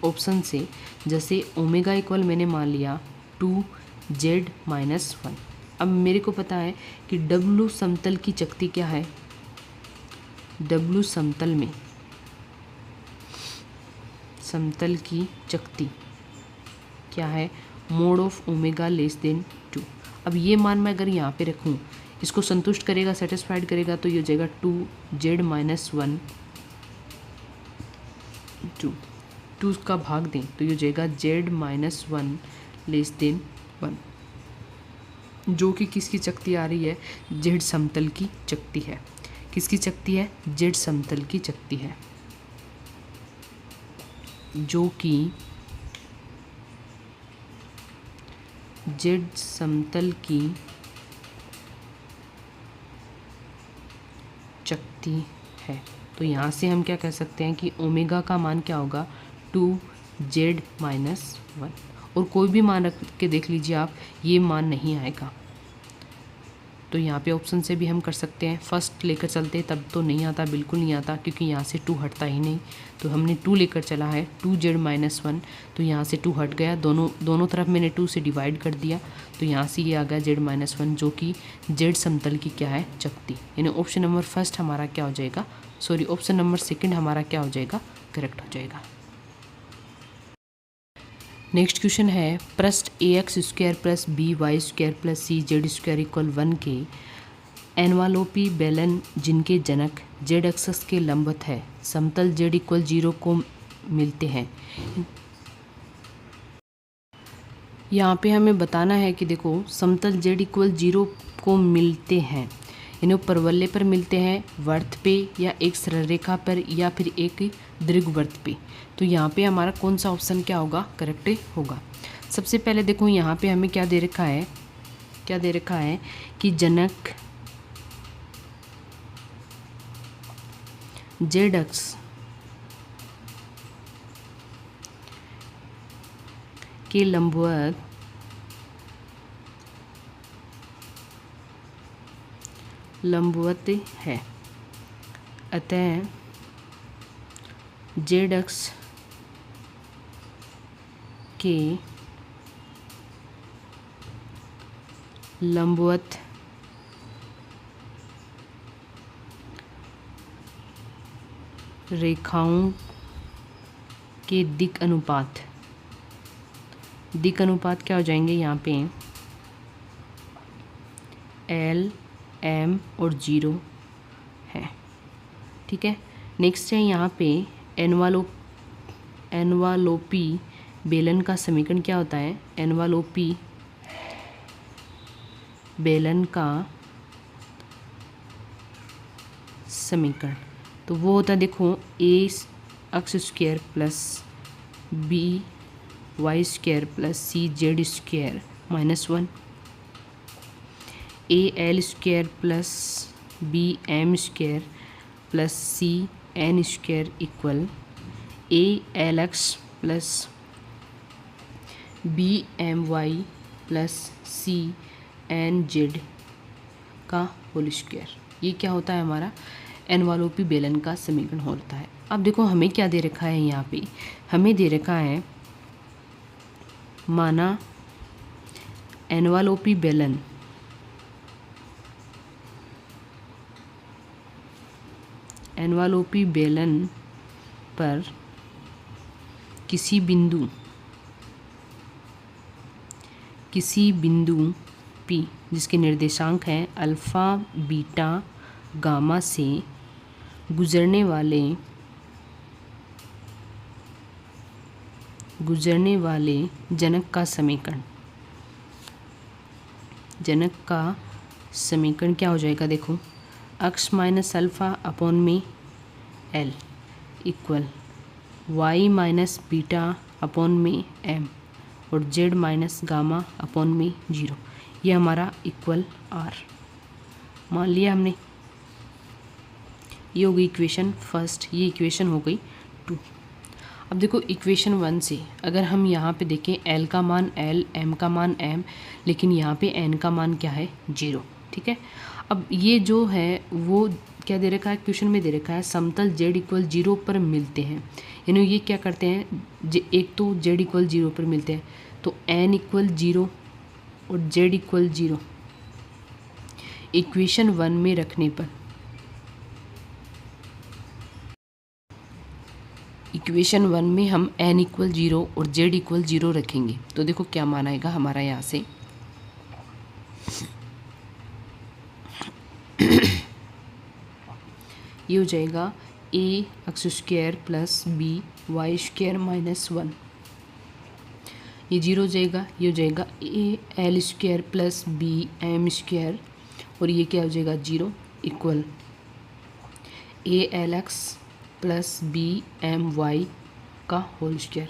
ऑप्शन से जैसे ओमेगा इक्वल मैंने मान लिया 2z-1। अब मेरे को पता है कि डब्लू समतल की चकती क्या है, डब्लू समतल की चकती क्या है mode of omega less then 2। अब ये मान मैं अगर यहाँ पे रखूँ, इसको संतुष्ट करेगा, सेटिस्फाइड करेगा, तो ये हो जाएगा 2z माइनस 1 2 का भाग दें तो ये हो जाएगा z माइनस 1 लेस देन 1, जो कि किसकी चकती आ रही है, z समतल की चकती है। किसकी चकती है, z समतल की चकती है, जो कि z समतल की चकती है। तो यहाँ से हम क्या कह सकते हैं कि ओमेगा का मान क्या होगा, 2z माइनस 1, और कोई भी मान रख के देख लीजिए आप, ये मान नहीं आएगा। तो यहाँ पे ऑप्शन से भी हम कर सकते हैं। फर्स्ट लेकर चलते तब तो नहीं आता, बिल्कुल नहीं आता, क्योंकि यहाँ से 2 हटता ही नहीं। तो हमने 2 लेकर चला है, 2z माइनस 1, तो यहाँ से 2 हट गया, दोनों तरफ मैंने 2 से डिवाइड कर दिया, तो यहाँ से ये आ गया z माइनस 1, जो कि z समतल की क्या है, चकती। यानी ऑप्शन नंबर फर्स्ट हमारा क्या हो जाएगा, सॉरी ऑप्शन नंबर सेकेंड हमारा क्या हो जाएगा, करेक्ट हो जाएगा। नेक्स्ट क्वेश्चन है, पृष्ठ ax square plus by square plus cz square equal 1 के एनवालोपी बेलन जिनके जनक z एक्सिस के लंबवत है, समतल z इक्वल 0 को मिलते हैं। यहाँ पे हमें बताना है कि देखो समतल z इक्वल 0 को मिलते हैं, यानी परवलय पर मिलते हैं, वर्त पे या एक सरल रेखा पर या फिर एक दीर्घवृत्त पे। तो यहाँ पे हमारा कौन सा ऑप्शन क्या होगा, करेक्ट होगा। सबसे पहले देखो यहाँ पे हमें क्या दे रखा है, क्या दे रखा है कि जनक z अक्ष के लंबवत है, अतः z अक्ष के लंबवत रेखाओं के दिक् अनुपात क्या हो जाएंगे यहाँ पे, L, M और 0 है, ठीक है। नेक्स्ट है यहाँ पे एनवालोपी बेलन का समीकरण क्या होता है, एनवालोपी बेलन का समीकरण, तो वो होता है देखो a अक्ष square plus b Y square plus C Z square minus 1, A L square plus B M square plus C N square equal A L x plus B M Y plus C N Z का whole square. ये क्या होता है, हमारा एनवालोपी बेलन का समीकरण होता है। अब देखो हमें क्या दे रखा है, यहाँ पे हमें दे रखा है, माना एनवालोपी बेलन पर किसी बिंदु P जिसके निर्देशांक हैं अल्फ़ा बीटा गामा से गुजरने वाले जनक का समीकरण क्या हो जाएगा, देखो x माइनस अल्फ़ा अपॉन में L equal y minus beta upon में M और z माइनस गामा अपॉन में 0, ये हमारा इक्वल R मान लिया हमने। ये हो गई इक्वेशन फर्स्ट, ये इक्वेशन हो गई 2। अब देखो इक्वेशन 1 से अगर हम यहाँ पे देखें L का मान L, M का मान M, लेकिन यहाँ पे N का मान क्या है 0, ठीक है। अब ये जो है वो क्या दे रखा है, क्वेश्चन में दे रखा है समतल z इक्वल 0 पर मिलते हैं, यानी ये क्या करते हैं, एक तो z इक्वल 0 पर मिलते हैं, तो n इक्वल 0 और z इक्वल 0 इक्वेशन 1 में रखने पर, इक्वेशन 1 में हम n इक्वल 0 और z इक्वल 0 रखेंगे, तो देखो क्या मान आएगा हमारा यहाँ से, ये हो जाएगा a x square plus b Y square minus 1, ये 0 हो जाएगा। ये हो जाएगा A L square plus B M square, और ये क्या हो जाएगा 0 equal A L x plus B M y का होल स्क्वायर।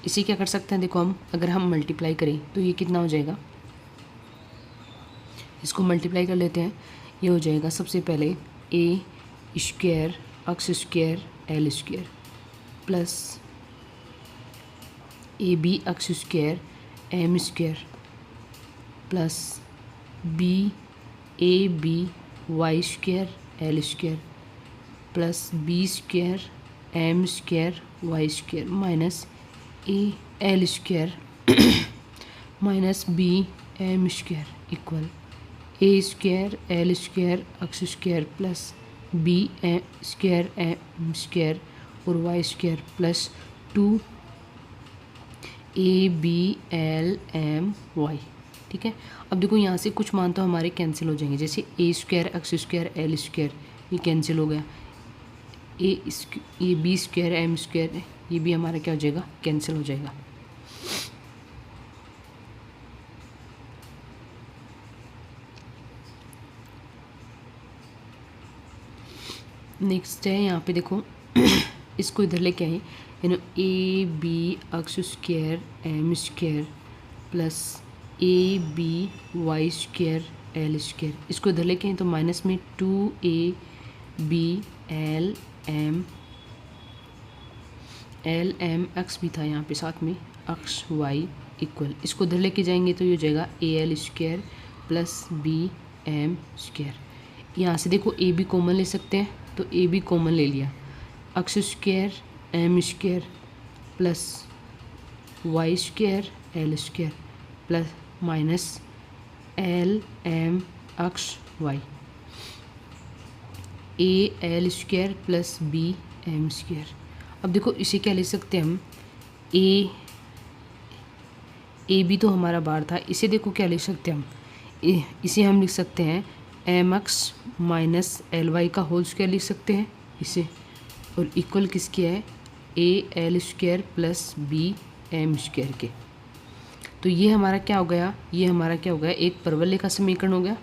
इसे क्या कर सकते हैं, देखो हम अगर हम मल्टीप्लाई करें तो ये कितना हो जाएगा, इसको मल्टीप्लाई कर लेते हैं। ये हो जाएगा सबसे पहले a square x square L square plus A B x square M square plus b a B Y square L square plus b square M square y square minus a L square minus b M square equal a square L square x square plus B M square और y square plus 2 a b l m y. ठीक है, अब देखो यहाँ से कुछ मान तो हमारे कैंसिल हो जाएंगे, जैसे a square x square L square ये कैंसिल हो गया, ये बी स्क्वायर एम स्क्वायर ये भी हमारा क्या हो जाएगा, कैंसिल हो जाएगा। नेक्स्ट है यहाँ पे देखो इसको इधर लेके आए, A B x square M square plus A B Y square L square, इसको इधर लेके आए तो माइनस में 2a B l M x भी था यहाँ पे साथ में एक्स वाई इक्वल, इसको इधर लेके जाएंगे तो ये हो जाएगा A L square plus B M square. यहाँ से देखो ए बी कॉमन ले सकते हैं, तो ए बी कॉमन ले लिया, X square M square plus Y square L square plus minus L M X Y, A L square plus B M square. अब देखो इसे क्या ले सकते हैं हम, ए बी तो हमारा बार था, इसे देखो क्या लिख सकते हैं हम, इसे हम लिख सकते हैं M X minus L Y का होल स्क्वायर लिख सकते हैं इसे, और इक्वल किसके है, A L square plus B M square के। तो ये हमारा क्या हो गया, ये हमारा क्या हो गया, एक परवलय का समीकरण हो गया,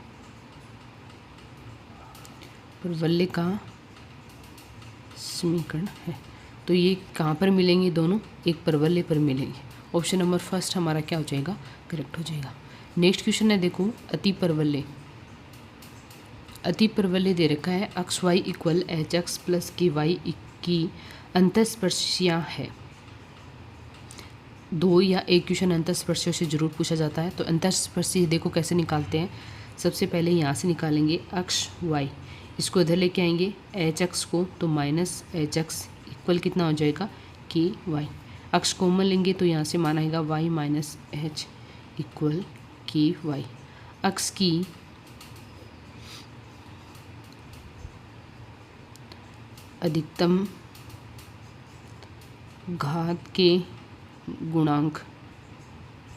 परवलय का समीकरण है। तो ये कहाँ पर मिलेंगे, दोनों एक परवलय पर मिलेंगे। ऑप्शन नंबर फर्स्ट हमारा क्या हो जाएगा, करेक्ट हो जाएगा। नेक्स्ट क्वेश्चन है देखो, अति परवलय। अति परवलय दे रखा है X Y equal H X plus K Y की अंतस्पर्शियाँ है। दो या एक क्वेश्चन अंतस्पर्शियों से जरूर पूछा जाता है। तो अंतस्पर्शी देखो कैसे निकालते हैं, सबसे पहले यहाँ से निकालेंगे एक्स वाई, इसको इधर लेके आएंगे एच एक्स को, तो माइनस एच एक्स इक्वल कितना हो जाएगा के वाई, एक्स कॉमन लेंगे तो यहाँ से मान आएगा वाई माइनस एच इक्वल के वाई। एक्स की अधिकतम घात के गुणांक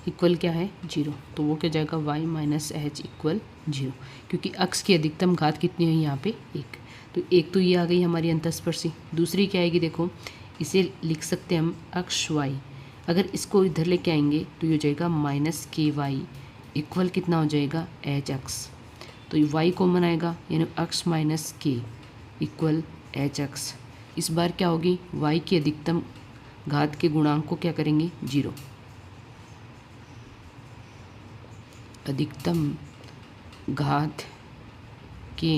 इक्वल क्या है 0, तो वो क्या जाएगा y माइनस एच इक्वल 0, क्योंकि अक्ष की अधिकतम घात कितनी है यहाँ पे 1। तो एक तो ये आ गई हमारी अंतस्पर्शी। दूसरी क्या आएगी देखो, इसे लिख सकते हैं हम अक्ष y, अगर इसको इधर लेके आएंगे तो ये हो जाएगा माइनस के वाई इक्वल कितना हो जाएगा एच एक्स। तो ये y कॉमन आएगा, यानी अक्ष माइनस के इक्वल एच एक्स। इस बार क्या होगी, y की अधिकतम घात के गुणांक को क्या करेंगे 0, अधिकतम घात के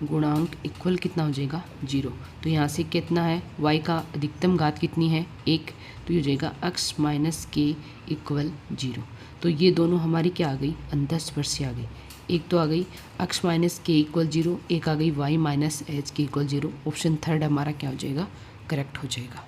गुणांक इक्वल कितना हो जाएगा 0। तो यहाँ से कितना है, y का अधिकतम घात कितनी है 1, तो ये हो जाएगा x माइनस के इक्वल 0। तो ये दोनों हमारी क्या आ गई, अंतस्पर्शी आ गई। एक तो आ गई x माइनस के इक्वल 0, एक आ गई y माइनस एच के इक्वल 0। ऑप्शन थर्ड हमारा क्या हो जाएगा, करेक्ट हो जाएगा।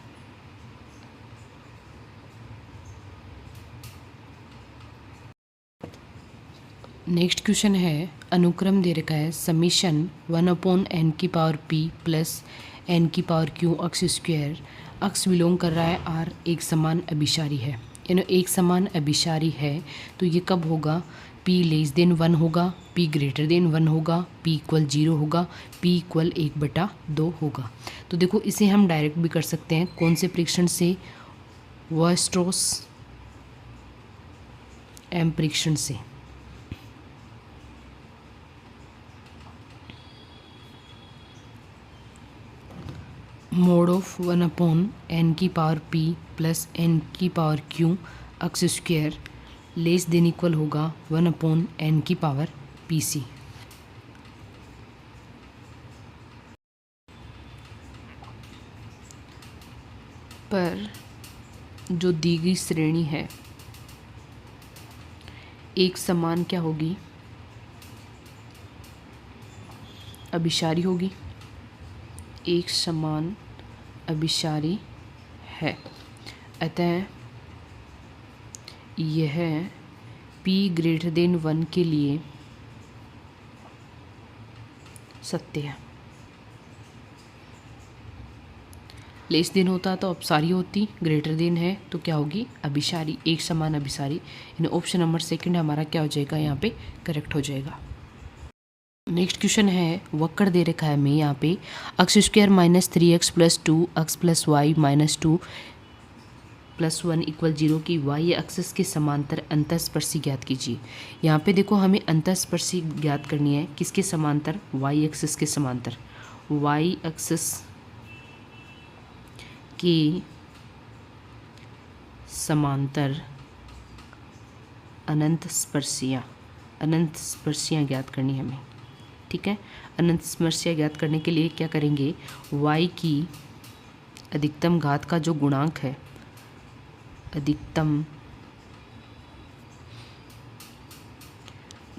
नेक्स्ट क्वेश्चन है, अनुक्रम दे रखा है समीशन 1/n की पावर p प्लस n की पावर q अक्ष स्क्वायर, अक्ष बिलोंग कर रहा है r, एक समान अभिसारी है। यानी एक समान अभिसारी है तो ये कब होगा, p <1 होगा P ग्रेटर देन 1 होगा, P इक्वल 0 होगा, P इक्वल 1/2 होगा। तो देखो इसे हम डायरेक्ट भी कर सकते हैं। कौन से परीक्षण से? वॉयस्ट्रॉस एम परीक्षण से। मोड ऑफ 1/n की पावर p प्लस n की power q x square less than equal होगा 1/n की पावर pc। पर जो दी गई श्रेणी है एक समान क्या होगी? अभिसारी होगी। एक समान अभिसारी है, अतः यह p ग्रेटर देन 1 के लिए सत्य है। लेस देन होता तो अपसारी होती, ग्रेटर देन है तो क्या होगी? अभिसारी, एक समान अभिसारी। यानी ऑप्शन नंबर सेकंड हमारा क्या हो जाएगा? यहाँ पे करेक्ट हो जाएगा। नेक्स्ट क्वेश्चन है, वक्र दे रखा है हमें यहाँ पे X square minus 3x plus 2x plus Y minus 2 plus 1 equal 0 की वाई एक्सिस के समांतर अंतःस्पर्शी ज्ञात कीजिए। यहाँ पे देखो हमें अंतःस्पर्शी ज्ञात करनी है, किसके समांतर? वाई एक्सिस के समांतर। वाई एक्सिस के समांतर अनंत स्पर्शियाँ ज्ञात करनी है हमें। ठीक है, अनंत स्पर्शियाँ ज्ञात करने के लिए क्या करेंगे? y की अधिकतम घात का जो गुणांक है, अधिकतम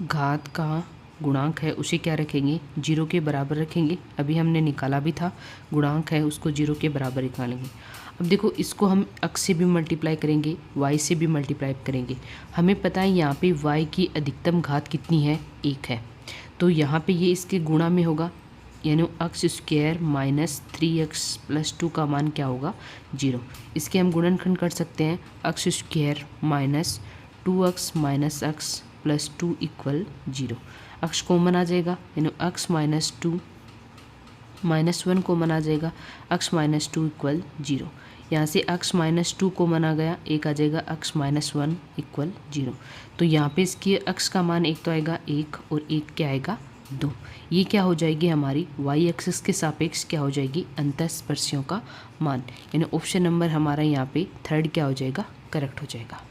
घात का गुणांक है उसे क्या रखेंगे? 0 के बराबर रखेंगे। अभी हमने निकाला भी था, गुणांक है उसको 0 के बराबर निकालेंगे। अब देखो इसको हम x से भी मल्टीप्लाई करेंगे, y से भी मल्टीप्लाई करेंगे। हमें पता है यहाँ पे y की अधिकतम घात कितनी है? 1 है। तो यहाँ पे ये इसके गुणा में होगा, यानी x square minus 3x plus 2 का मान क्या होगा? 0। इसके हम गुणनखंड कर सकते हैं, x square minus 2x minus x plus 2 equal 0। X common आ जाएगा, यानी एक्स माइनस 2 माइनस 1 कॉमन आ जाएगा, एक्स माइनस 2 इक्वल 0। यहाँ से x माइनस 2 कॉमन आ गया, एक आ जाएगा x माइनस 1 इक्वल 0। तो यहाँ पे इसकी x का मान एक तो आएगा 1 और एक क्या आएगा? 2। ये क्या हो जाएगी? हमारी y एक्सिस के सापेक्ष क्या हो जाएगी? अंतःस्पर्शियों का मान। यानी ऑप्शन नंबर हमारा यहाँ पे थर्ड क्या हो जाएगा? करेक्ट हो जाएगा।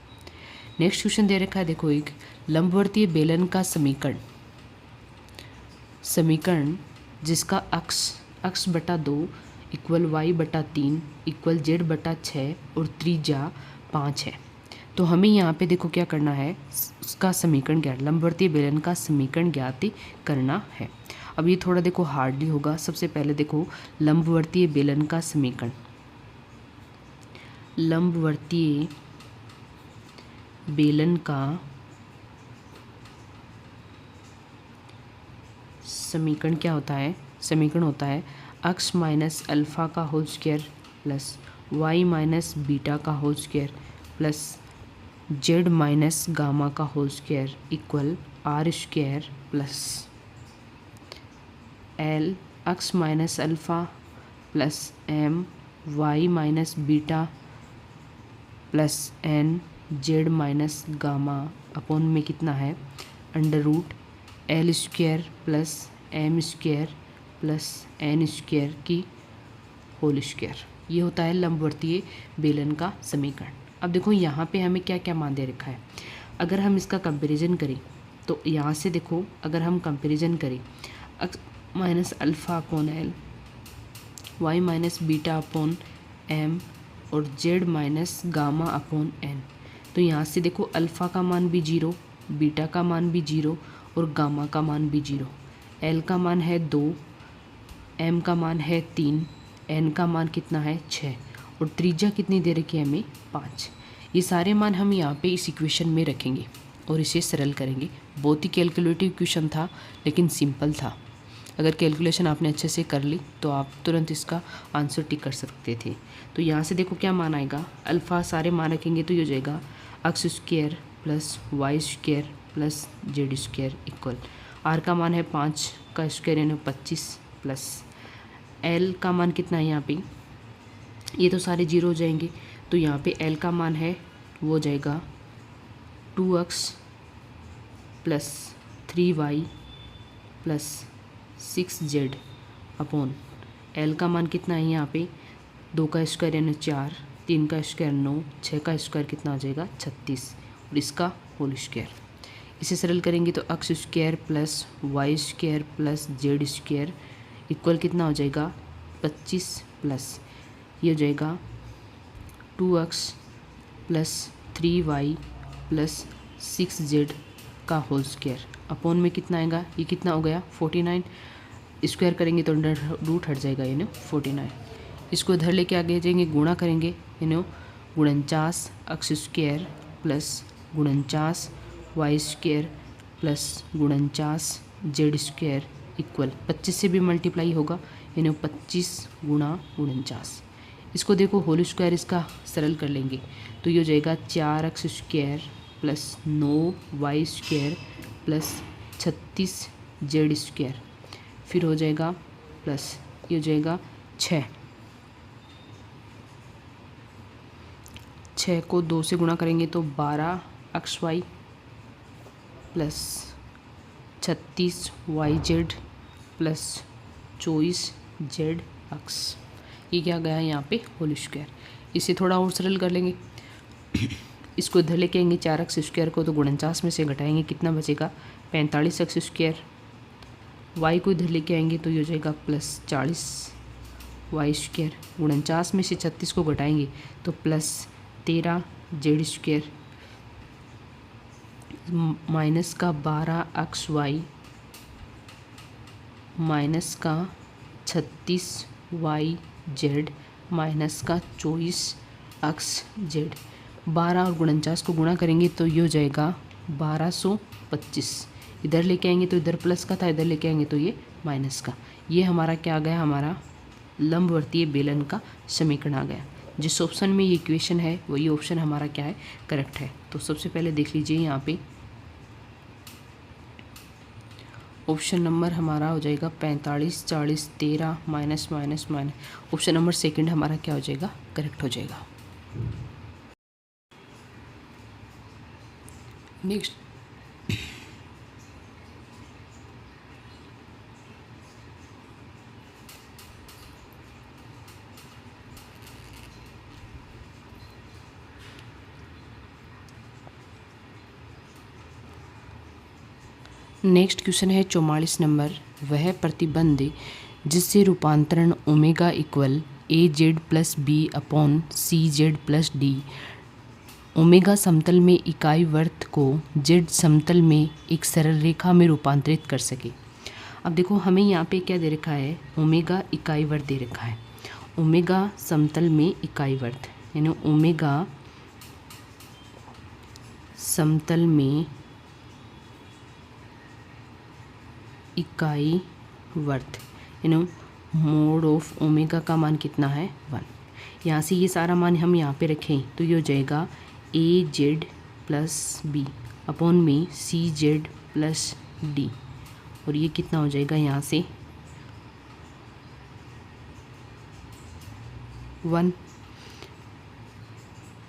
नेक्स्ट क्वेश्चन दे रखा है, देखो एक लंबवर्तीय बेलन का समीकरण जिसका x बटा 2 इक्वल y बटा 3 इक्वल z बटा 6 और त्रिज्या 5 है। तो हमें यहाँ पे देखो क्या करना है, उसका समीकरण ज्ञात, लंबवर्तीय बेलन का समीकरण ज्ञात करना है। अब ये थोड़ा देखो हार्डली होगा। सबसे पहले देखो लंबवर्तीय बेलन का समीकरण, लंबवर्तीय बेलन का समीकरण क्या होता है? समीकरण होता है x माइनस अल्फ़ा का whole square plus y minus beta का whole square plus z minus gamma का whole square equal r square plus l x minus alpha plus m y minus beta plus n z minus gamma upon में कितना है? Under root l square plus m square plus n square की whole square. ये होता है लंबवर्तीय बेलन का समीकरण। अब देखो यहाँ पे हमें क्या क्या मान दे रखा है। अगर हम इसका कंपैरिजन करें तो यहाँ से देखो, अगर हम कंपैरिजन करें x minus alpha upon l, y minus beta upon m और z minus gamma upon n, तो यहाँ से देखो अल्फ़ा का मान भी 0, बीटा का मान भी 0 और गामा का मान भी 0। l का मान है 2, m का मान है 3, n का मान कितना है? 6 और त्रिज्या कितनी दे रखी है हमें? 5। ये सारे मान हम यहाँ पे इस इक्वेशन में रखेंगे और इसे सरल करेंगे। बहुत ही कैलकुलेटिव क्वेश्चन था लेकिन सिंपल था। अगर कैलकुलेशन आपने अच्छे से कर ली तो आप तुरंत इसका आंसर टिक कर सकते थे। तो यहाँ से देखो क्या मान आएगा, अल्फ़ा सारे मान रखेंगे तो ये हो जाएगा X square plus Y square plus Z square equal R का मान है 5 का स्क्वायर यानी 25 प्लस एल का मान कितना है यहाँ पे, ये तो सारे जीरो हो जाएंगे, तो यहाँ पे एल का मान है वो हो जाएगा 2x plus 3y plus 6z upon L का मान कितना है यहाँ पे 2 का स्क्वायर यानी 4, 3 का स्क्वायर 9, 6 का स्क्वायर कितना हो जाएगा 36 और इसका होल स्क्वायर। इसे सरल करेंगे तो X square plus Y square plus Z square equal कितना हो जाएगा 25 प्लस ये हो जाएगा 2x plus 3y plus 6z का होल स्क्वायर अपॉन में कितना आएगा, ये कितना हो गया 49, स्क्वायर करेंगे तो अंडर रूट हट जाएगा यानी 49। इसको इधर लेके आगे जाएंगे, गुणा करेंगे यानी 49 X square plus 49 Y square plus 49 Z square equal 25 से भी मल्टीप्लाई होगा यानी 25 गुणा 49। इसको देखो होल स्क्वायर इसका सरल कर लेंगे तो ये हो जाएगा 4x square plus 9y square plus 36 Z square, फिर हो जाएगा प्लस ये हो जाएगा 6 को 2 से गुणा करेंगे तो 12xy plus 36yz plus 24zx, ये क्या गया यहाँ पे होल स्क्वायर। इसे थोड़ा और सरल कर लेंगे, इसको इधर लेके आएंगे 4x स्क्वायर को तो 49 में से घटाएंगे कितना बचेगा 45x स्क्वायर, y को इधर लेके आएंगे तो ये हो जाएगा प्लस 40y स्क्वायर, 49 में से 36 को घटाएंगे तो प्लस 13z स्क्वायर माइनस का 12xy माइनस का 36yz माइनस का 24xz। 12 और 49 को गुणा करेंगे तो ये हो जाएगा 1225, इधर लेके आएंगे तो इधर प्लस का था, इधर लेके आएंगे तो ये माइनस का। ये हमारा क्या आ गया, हमारा लंबवर्तीय बेलन का समीकरण आ गया। जिस ऑप्शन में ये इक्वेशन है वही ऑप्शन हमारा क्या है, करेक्ट है। तो सबसे पहले देख लीजिए यहाँ पे ऑप्शन नंबर हमारा हो जाएगा 45 40 13 minus minus minus, option number second हमारा क्या हो जाएगा, करेक्ट हो जाएगा। नेक्स्ट नेक्स्ट क्वेश्चन है 44 नंबर, वह प्रतिबंध जिससे रूपांतरण ओमेगा इक्वल ए जेड प्लस बी अपॉन सी जेड प्लस डी ओमेगा समतल में इकाई वर्त को जेड समतल में एक सरल रेखा में रूपांतरित कर सके। अब देखो हमें यहाँ पे क्या दे रखा है, ओमेगा इकाई वर्त दे रखा है, ओमेगा समतल में इकाई वर्त यानी ओमेगा समतल में इकाई वर्त यानी मोड ऑफ ओमेगा का मान कितना है 1। यहाँ से ये सारा मान हम यहाँ पे रखें तो ये हो जाएगा ए जेड प्लस बी अपॉन में सी जेड प्लस डी, और ये कितना हो जाएगा यहाँ से 1।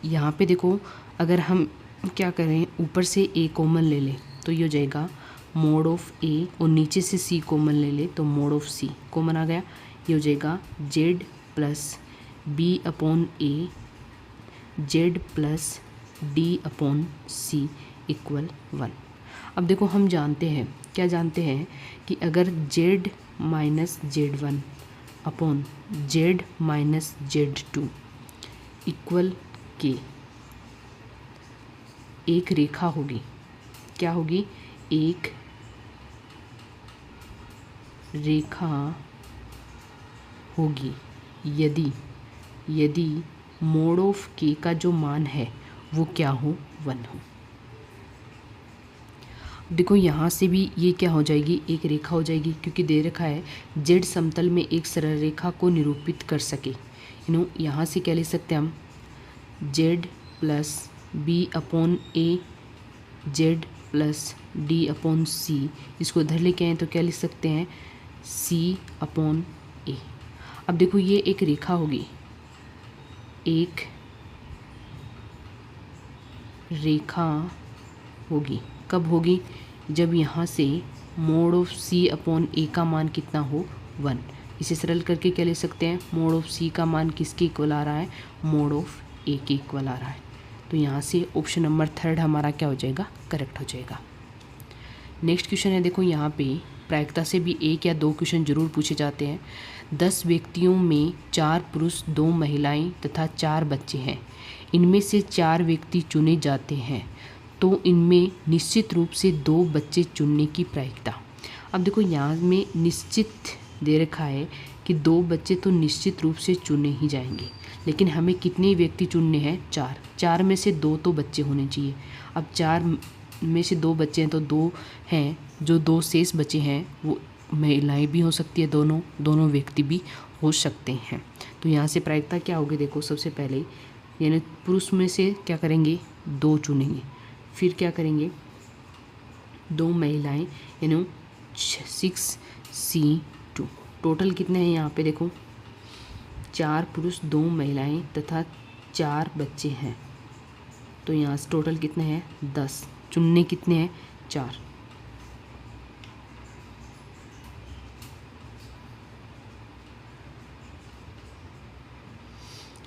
यहाँ पे देखो अगर हम क्या करें, ऊपर से ए कॉमन ले लें तो ये हो जाएगा मोड ऑफ ए, और नीचे से सी कॉमन ले ले तो मोड ऑफ सी कॉमन आ गया, ये हो जाएगा जेड प्लस बी अपॉन ए जेड प्लस डी अपॉन सी इक्वल 1। अब देखो हम जानते हैं, क्या जानते हैं कि अगर Z minus Z 1 upon Z minus Z 2 equal के एक रेखा होगी, क्या होगी, एक रेखा होगी यदि मोड ऑफ के का जो मान है वो क्या हो 1 हो। देखो यहाँ से भी ये क्या हो जाएगी, एक रेखा हो जाएगी, क्योंकि दे रखा है जेड समतल में एक सरल रेखा को निरूपित कर सके। यहाँ से क्या ले सकते हैं हम, जेड प्लस बी अपॉन ए जेड प्लस डी अपॉन सी, इसको इधर लेके आए तो क्या लिख सकते हैं, सी अपॉन ए। अब देखो ये एक रेखा होगी, एक रेखा होगी, कब होगी, जब यहाँ से मोड ऑफ सी अपॉन ए का मान कितना हो, 1। इसे सरल करके क्या ले सकते हैं, मोड ऑफ सी का मान किसके इक्वल आ रहा है, मोड ऑफ ए के इक्वल आ रहा है। तो यहाँ से ऑप्शन नंबर 3 हमारा क्या हो जाएगा, करेक्ट हो जाएगा। नेक्स्ट क्वेश्चन है, देखो यहाँ पे प्रायिकता से भी 1 या 2 क्वेश्चन जरूर पूछे जाते हैं। 10 व्यक्तियों में 4 पुरुष 2 महिलाएं तथा 4 बच्चे हैं। इनमें से 4 व्यक्ति चुने जाते हैं तो इनमें निश्चित रूप से 2 बच्चे चुनने की प्रायिकता। अब देखो यहाँ में निश्चित दे रखा है कि 2 बच्चे तो निश्चित रूप से चुने ही जाएंगे, लेकिन हमें कितने व्यक्ति चुनने हैं, 4। 4 में से 2 तो बच्चे होने चाहिए। अब 4 में से 2 बच्चे हैं तो 2 हैं, जो 2 शेष बचे हैं वो महिलाएं भी हो सकती है, दोनों व्यक्ति भी हो सकते हैं। तो यहाँ से प्रायिकता क्या होगी, देखो सबसे पहले यानी पुरुष में से क्या करेंगे, 2 चुनेंगे, फिर क्या करेंगे 2 महिलाएं यानी 6C2। टोटल कितने हैं यहाँ पे देखो, 4 पुरुष 2 महिलाएं तथा 4 बच्चे हैं। तो यहाँ से टोटल कितने हैं, 10। चुनने कितने हैं, 4।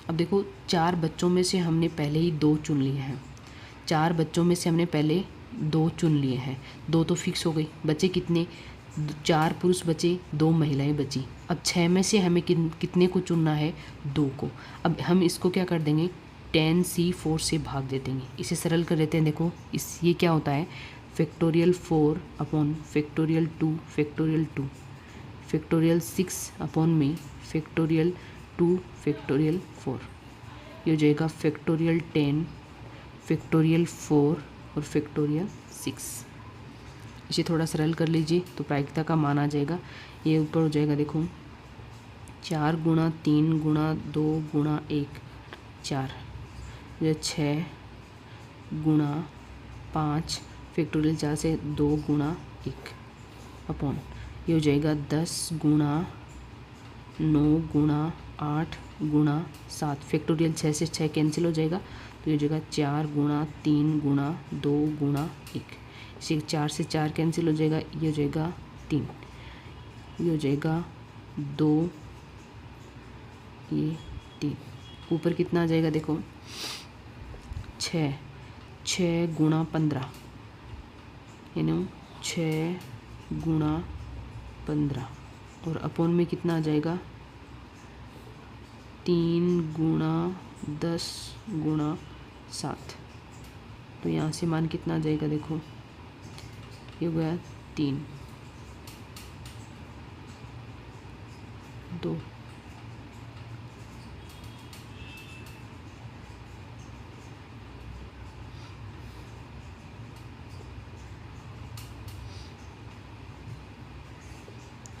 अब देखो 4 बच्चों में से हमने पहले ही 2 चुन लिए हैं, 4 बच्चों में से हमने पहले 2 चुन लिए हैं, 2 तो फिक्स हो गई। बचे कितने, 4 पुरुष बचे, 2 महिलाएं बची। अब 6 में से हमें कितने को चुनना है, 2 को। अब हम इसको क्या कर देंगे, 10C4 से भाग दे देंगे। इसे सरल कर देते हैं, देखो ये क्या होता है, factorial 4 upon factorial 2 factorial 2 factorial 6 upon में फैक्टोरियल 2 फैक्टोरियल 4। ये हो जाएगा फैक्टोरियल 10 फैक्टोरियल 4 और फैक्टोरियल 6। इसे थोड़ा सरल कर लीजिए तो प्रायिकता का मान आ जाएगा। ये ऊपर हो जाएगा, देखो 4 गुणा 3 गुणा 2 गुणा 1 4, ये 6 गुणा 5 फैक्टोरियल 4 से 2 गुणा 1 अपॉन ये हो जाएगा 10 गुणा 9 गुणा 8 गुणा 7 फैक्टोरियल 6 से 6 कैंसिल हो जाएगा, तो ये हो जाएगा 4 गुणा 3 गुणा 2 गुणा 1। इसे 4 से 4 कैंसिल हो जाएगा, ये हो जाएगा 3, ये हो जाएगा 2, ये 3। ऊपर कितना आ जाएगा, देखो 6 गुणा 15 यानी 6 गुणा 15 और अपॉन में कितना आ जाएगा, 3 गुणा 10 गुणा 7। तो यहाँ से मान कितना आ जाएगा, देखो ये हो गया 3 2।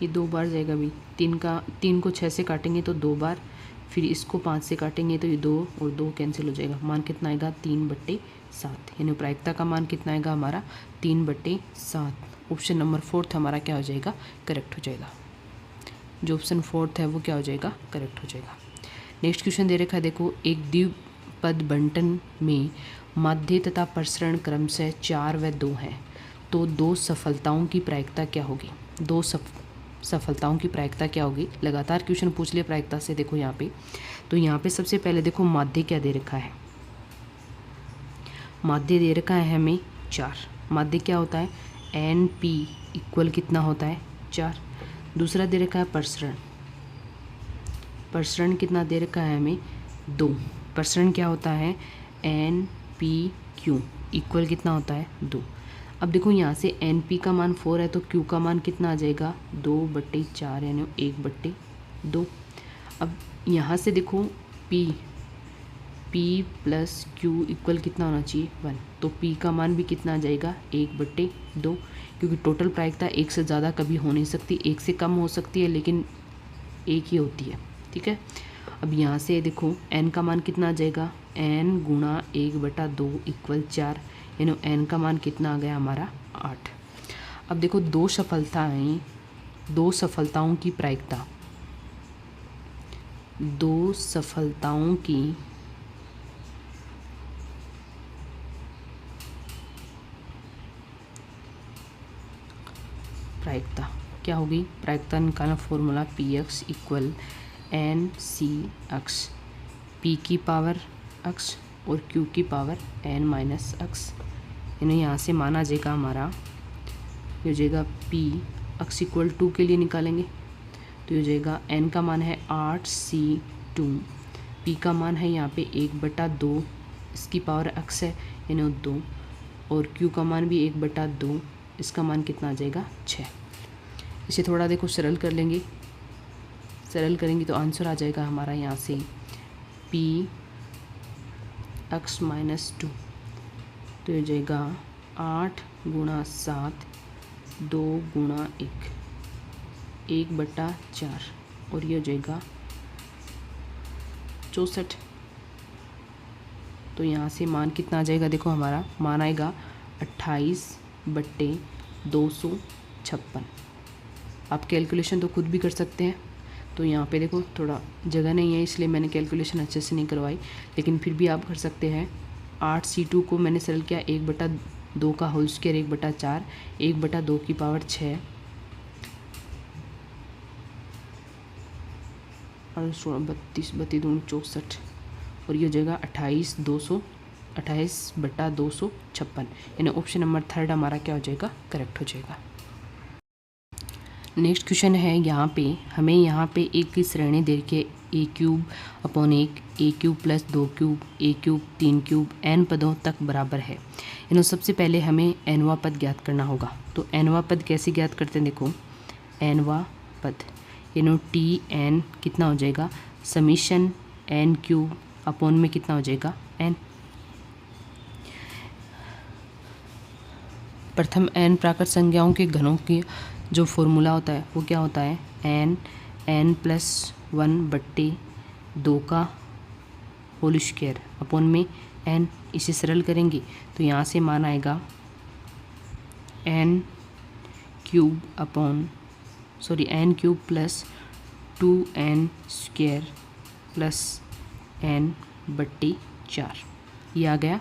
ये 2 बार जाएगा भी, 3 को 6 से काटेंगे तो 2 बार, फिर इसको 5 से काटेंगे तो ये 2 और 2 कैंसिल हो जाएगा। मान कितना आएगा, 3/7। यानी प्रायिकता का मान कितना आएगा हमारा, 3/7। ऑप्शन नंबर 4 हमारा क्या हो जाएगा, करेक्ट हो जाएगा। जो ऑप्शन 4 है वो क्या हो जाएगा, करेक्ट हो जाएगा। नेक्स्ट क्वेश्चन दे रखा है, देखो एक द्विपद बंटन में माध्य तथा प्रसरण क्रमशः 4 व 2 हैं, तो 2 सफलताओं की प्रायिकता क्या होगी। 2 सफलताओं की प्रायिकता क्या होगी। लगातार क्वेश्चन पूछ लिया प्रायिकता से। देखो यहाँ पे, तो यहाँ पे सबसे पहले देखो माध्य क्या दे रखा है, माध्य दे रखा है हमें 4। माध्य क्या होता है, NP इक्वल कितना होता है, 4। दूसरा दे रखा है प्रसरण, प्रसरण कितना दे रखा है हमें, 2। प्रसरण क्या होता है, NPQ इक्वल कितना होता है, 2। अब देखो यहाँ से NP का मान 4 है तो Q का मान कितना आ जाएगा, 2/4 यानी 1/2। अब यहाँ से देखो P प्लस Q इक्वल कितना होना चाहिए, 1। तो P का मान भी कितना आ जाएगा, 1/2, क्योंकि टोटल प्रायिकता 1 से ज़्यादा कभी हो नहीं सकती, 1 से कम हो सकती है लेकिन 1 ही होती है, ठीक है। अब यहाँ से देखो N का मान कितना आ जाएगा, N गुणा 1/2 इक्वल 4, यानी n का मान कितना आ गया हमारा 8। अब देखो दो सफलताओं की प्रायिकता, दो सफलताओं की प्रायिकता क्या होगी? प्रायिकता निकालना formula px equal N C X, P की पावर x और q की पावर n माइनस एक्स। यानी यहाँ से माना जाएगा हमारा, ये हो जाएगा p x इक्वल 2 के लिए निकालेंगे तो ये हो जाएगा n का मान है 8c2, p का मान है यहाँ पे 1/2, इसकी पावर x है यानी 2, और q का मान भी 1/2, इसका मान कितना आ जाएगा 6। इसे थोड़ा देखो सरल कर लेंगे, सरल करेंगे तो आंसर आ जाएगा हमारा यहाँ से p x माइनस 2, तो ये हो जाएगा 8 गुणा 7 2 गुणा 1/4, और ये हो जाएगा 64। तो यहाँ से मान कितना आ जाएगा? देखो हमारा मान आएगा 28/256। आप कैलकुलेशन तो खुद भी कर सकते हैं। तो यहाँ पे देखो थोड़ा जगह नहीं है इसलिए मैंने कैलकुलेशन अच्छे से नहीं करवाई, लेकिन फिर भी आप कर सकते हैं। 8c2 को मैंने सरल किया 1/2 का होल स्क्वायर 1/4, 1/2 की पावर 6 और 32 32 64, और ये हो जाएगा 28/256, यानी ऑप्शन नंबर 3 हमारा क्या हो जाएगा? करेक्ट हो जाएगा। नेक्स्ट क्वेश्चन है, यहाँ पे हमें यहाँ पे एक की श्रेणी दे के a³ upon 1 a³ plus 2³ a³ 3³ n पदों तक बराबर है। इन्हों सबसे पहले हमें nवां पद ज्ञात करना होगा। तो nवां पद कैसे ज्ञात करते हैं? देखो nवां पद यानी tn कितना हो जाएगा? समीशन n³ अपॉन में कितना हो जाएगा? n। प्रथम n प्राकृत संज्ञाओं के घनों की जो फॉर्मूला होता है वो क्या होता है? n+1/2 का होल स्क्वायर अपॉन में n। इसे सरल करेंगे तो यहाँ से मान आएगा n³ plus 2n² plus n/4। ये आ गया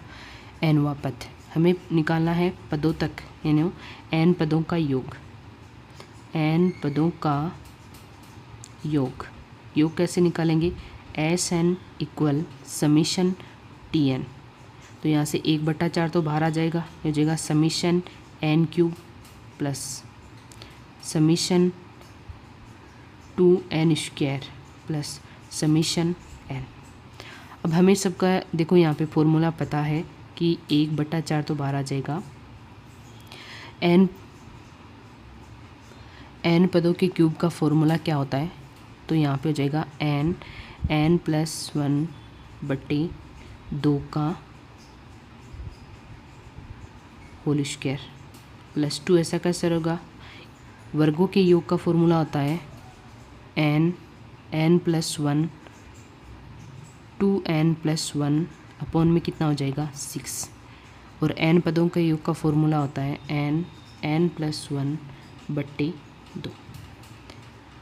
nवां पद। हमें निकालना है पदों तक यानी n पदों का योग। n पदों का योग कैसे निकालेंगे? Sn equal summation Tn। तो यहाँ से 1/4 तो बाहर आ जाएगा, हो जाएगा summation n³ plus summation 2n² plus summation n। अब हमें सबका देखो यहाँ पे फॉर्मूला पता है कि 1/4 तो बाहर आ जाएगा। n पदों के क्यूब का फॉर्मूला क्या होता है? तो यहाँ पे हो जाएगा n+1/2 का होल स्क्वायर प्लस 2। ऐसा कैसे होगा? वर्गों के योग का फॉर्मूला होता है n+1 2n+1 अपॉन में कितना हो जाएगा? 6, और n पदों के योग का फॉर्मूला होता है n+1/2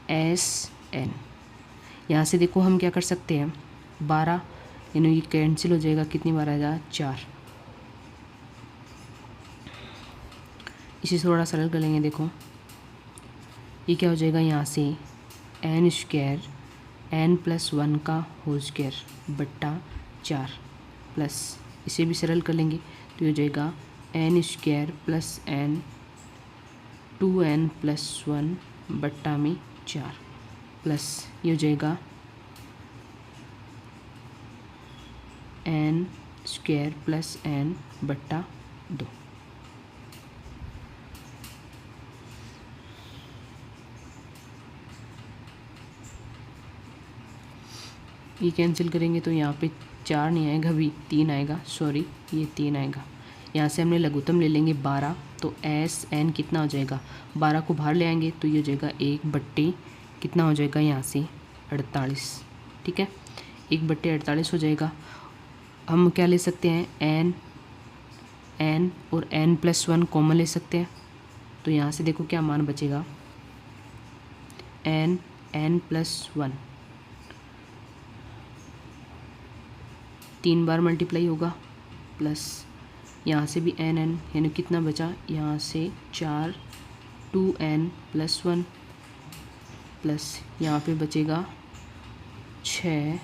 Sn। यहाँ से देखो हम क्या कर सकते हैं? 12 यानी ये कैंसिल हो जाएगा, कितनी बार आ जाएगा? 4। इसे थोड़ा सरल कर लेंगे। देखो ये क्या हो जाएगा? यहाँ से n² n+1 का होल स्क्वायर बट्टा 4 प्लस, इसे भी सरल कर लेंगे तो ये हो जाएगा n² प्लस n 2n+1 बट्टा में 4 प्लस ये हो जाएगा n² प्लस n बट्टा 2। ये कैंसिल करेंगे तो यहाँ पे 4 नहीं आएगा, भी 3 आएगा, सॉरी ये 3 आएगा। यहाँ से हमने लघुत्तम ले लेंगे 12, तो Sn कितना हो जाएगा? 12 को बाहर ले आएंगे तो ये हो जाएगा 1/, कितना हो जाएगा यहाँ से? 48। ठीक है, 1/48 हो जाएगा। हम क्या ले सकते हैं? n और n+1 कॉमन ले सकते हैं। तो यहाँ से देखो क्या मान बचेगा, n+1 3 बार मल्टीप्लाई होगा, प्लस यहाँ से भी n यानी कितना बचा, यहाँ से 4 2n+1 प्लस यहाँ पे बचेगा 6।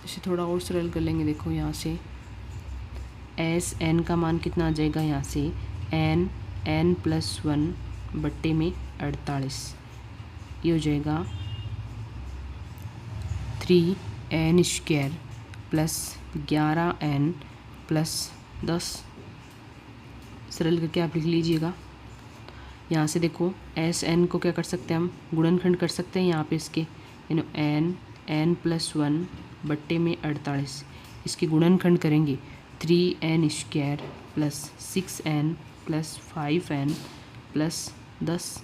इसे थोड़ा और सरल कर लेंगे। देखो यहाँ से n का मान कितना आ जाएगा, यहाँ से n+1 बट्टे में 48, ये हो जाएगा 3n² प्लस 11n प्लस 10। सरल करके आप लिख लीजिएगा। यहाँ से देखो n को क्या कर सकते हैं हम, गुणनखंड कर सकते हैं यहाँ पे इसके, यानी n+1 बट्टे में 48, इसके गुणनखंड करेंगे 3n² plus 6n plus 5n plus 10।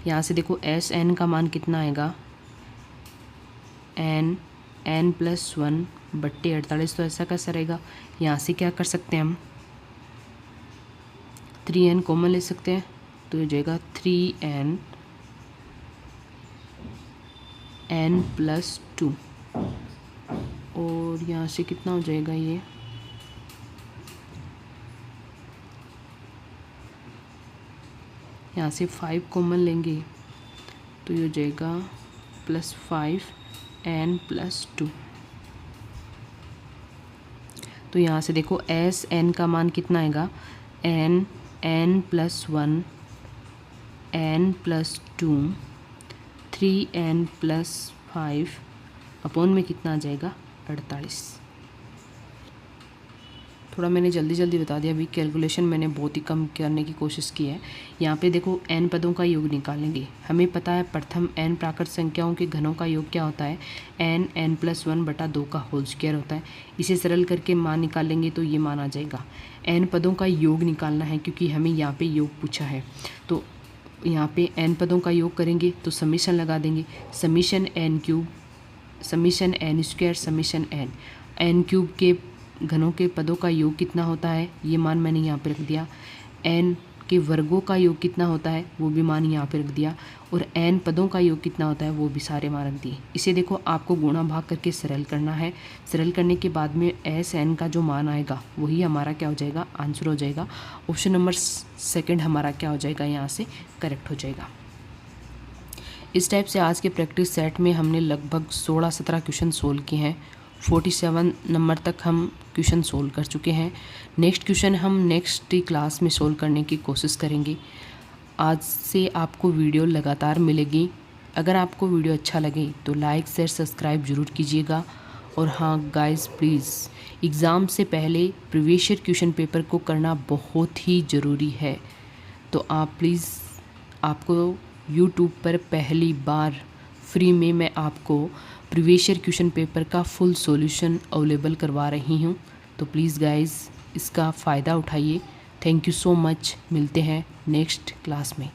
यहाँ से देखो n का मान कितना आएगा, n+1 बट्टे 48, तो ऐसा कैसा रहेगा, यहाँ से क्या कर सकते हैं हम 3n कॉमन ले सकते हैं, तो हो जाएगा 3n+2 और यहाँ से कितना हो जाएगा, ये यहाँ से 5 कॉमन लेंगे तो ये हो जाएगा +5n+2। तो यहाँ से देखो n का मान कितना आएगा, n+1 n+2 3n+5 अपॉन में कितना आ जाएगा 48। थोड़ा मैंने जल्दी बता दिया, अभी कैलकुलेशन मैंने बहुत ही कम करने की कोशिश की है। यहाँ पे देखो n पदों का योग निकालेंगे। हमें पता है प्रथम n प्राकृत संख्याओं के घनों का योग क्या होता है, n+1 बटा 2 का होल स्क्वायर होता है। इसे सरल करके मान निकालेंगे तो ये मान आ जाएगा। n पदों का योग निकालना है क्योंकि हमें यहाँ पे योग पूछा है, तो यहाँ पे n पदों का योग करेंगे तो समीशन लगा देंगे, summation n³ summation n² summation n³ के घनों के पदों का योग कितना होता है, ये मान मैंने यहाँ पे रख दिया। n के वर्गों का योग कितना होता है, वो भी मान यहाँ पे रख दिया, और n पदों का योग कितना होता है, वो भी सारे मान रख दिए। इसे देखो आपको गुणा भाग करके सरल करना है। सरल करने के बाद में n का जो मान आएगा वही हमारा क्या हो जाएगा, आंसर हो जाएगा। ऑप्शन नंबर सेकंड हमारा क्या हो जाएगा, यहाँ से करेक्ट हो जाएगा। इस टाइप से आज के प्रैक्टिस सेट में हमने लगभग 16-17 क्वेश्चन सोल्व किए हैं। 47 नंबर तक हम क्वेश्चन सोल्व कर चुके हैं। नेक्स्ट क्वेश्चन हम नेक्स्ट क्लास में सोल्व करने की कोशिश करेंगे। आज से आपको वीडियो लगातार मिलेगी। अगर आपको वीडियो अच्छा लगे तो लाइक शेयर सब्सक्राइब ज़रूर कीजिएगा। और हाँ गाइस, प्लीज़ एग्ज़ाम से पहले प्रीवियस ईयर क्वेश्चन पेपर को करना बहुत ही ज़रूरी है। तो आप प्लीज़, आपको यूट्यूब पर पहली बार फ्री में मैं आपको प्रीवियस ईयर क्वेश्चन पेपर का फुल सॉल्यूशन अवेलेबल करवा रही हूँ। तो प्लीज़ गाइस, इसका फ़ायदा उठाइए। Thank you so much. मिलते हैं नेक्स्ट क्लास में।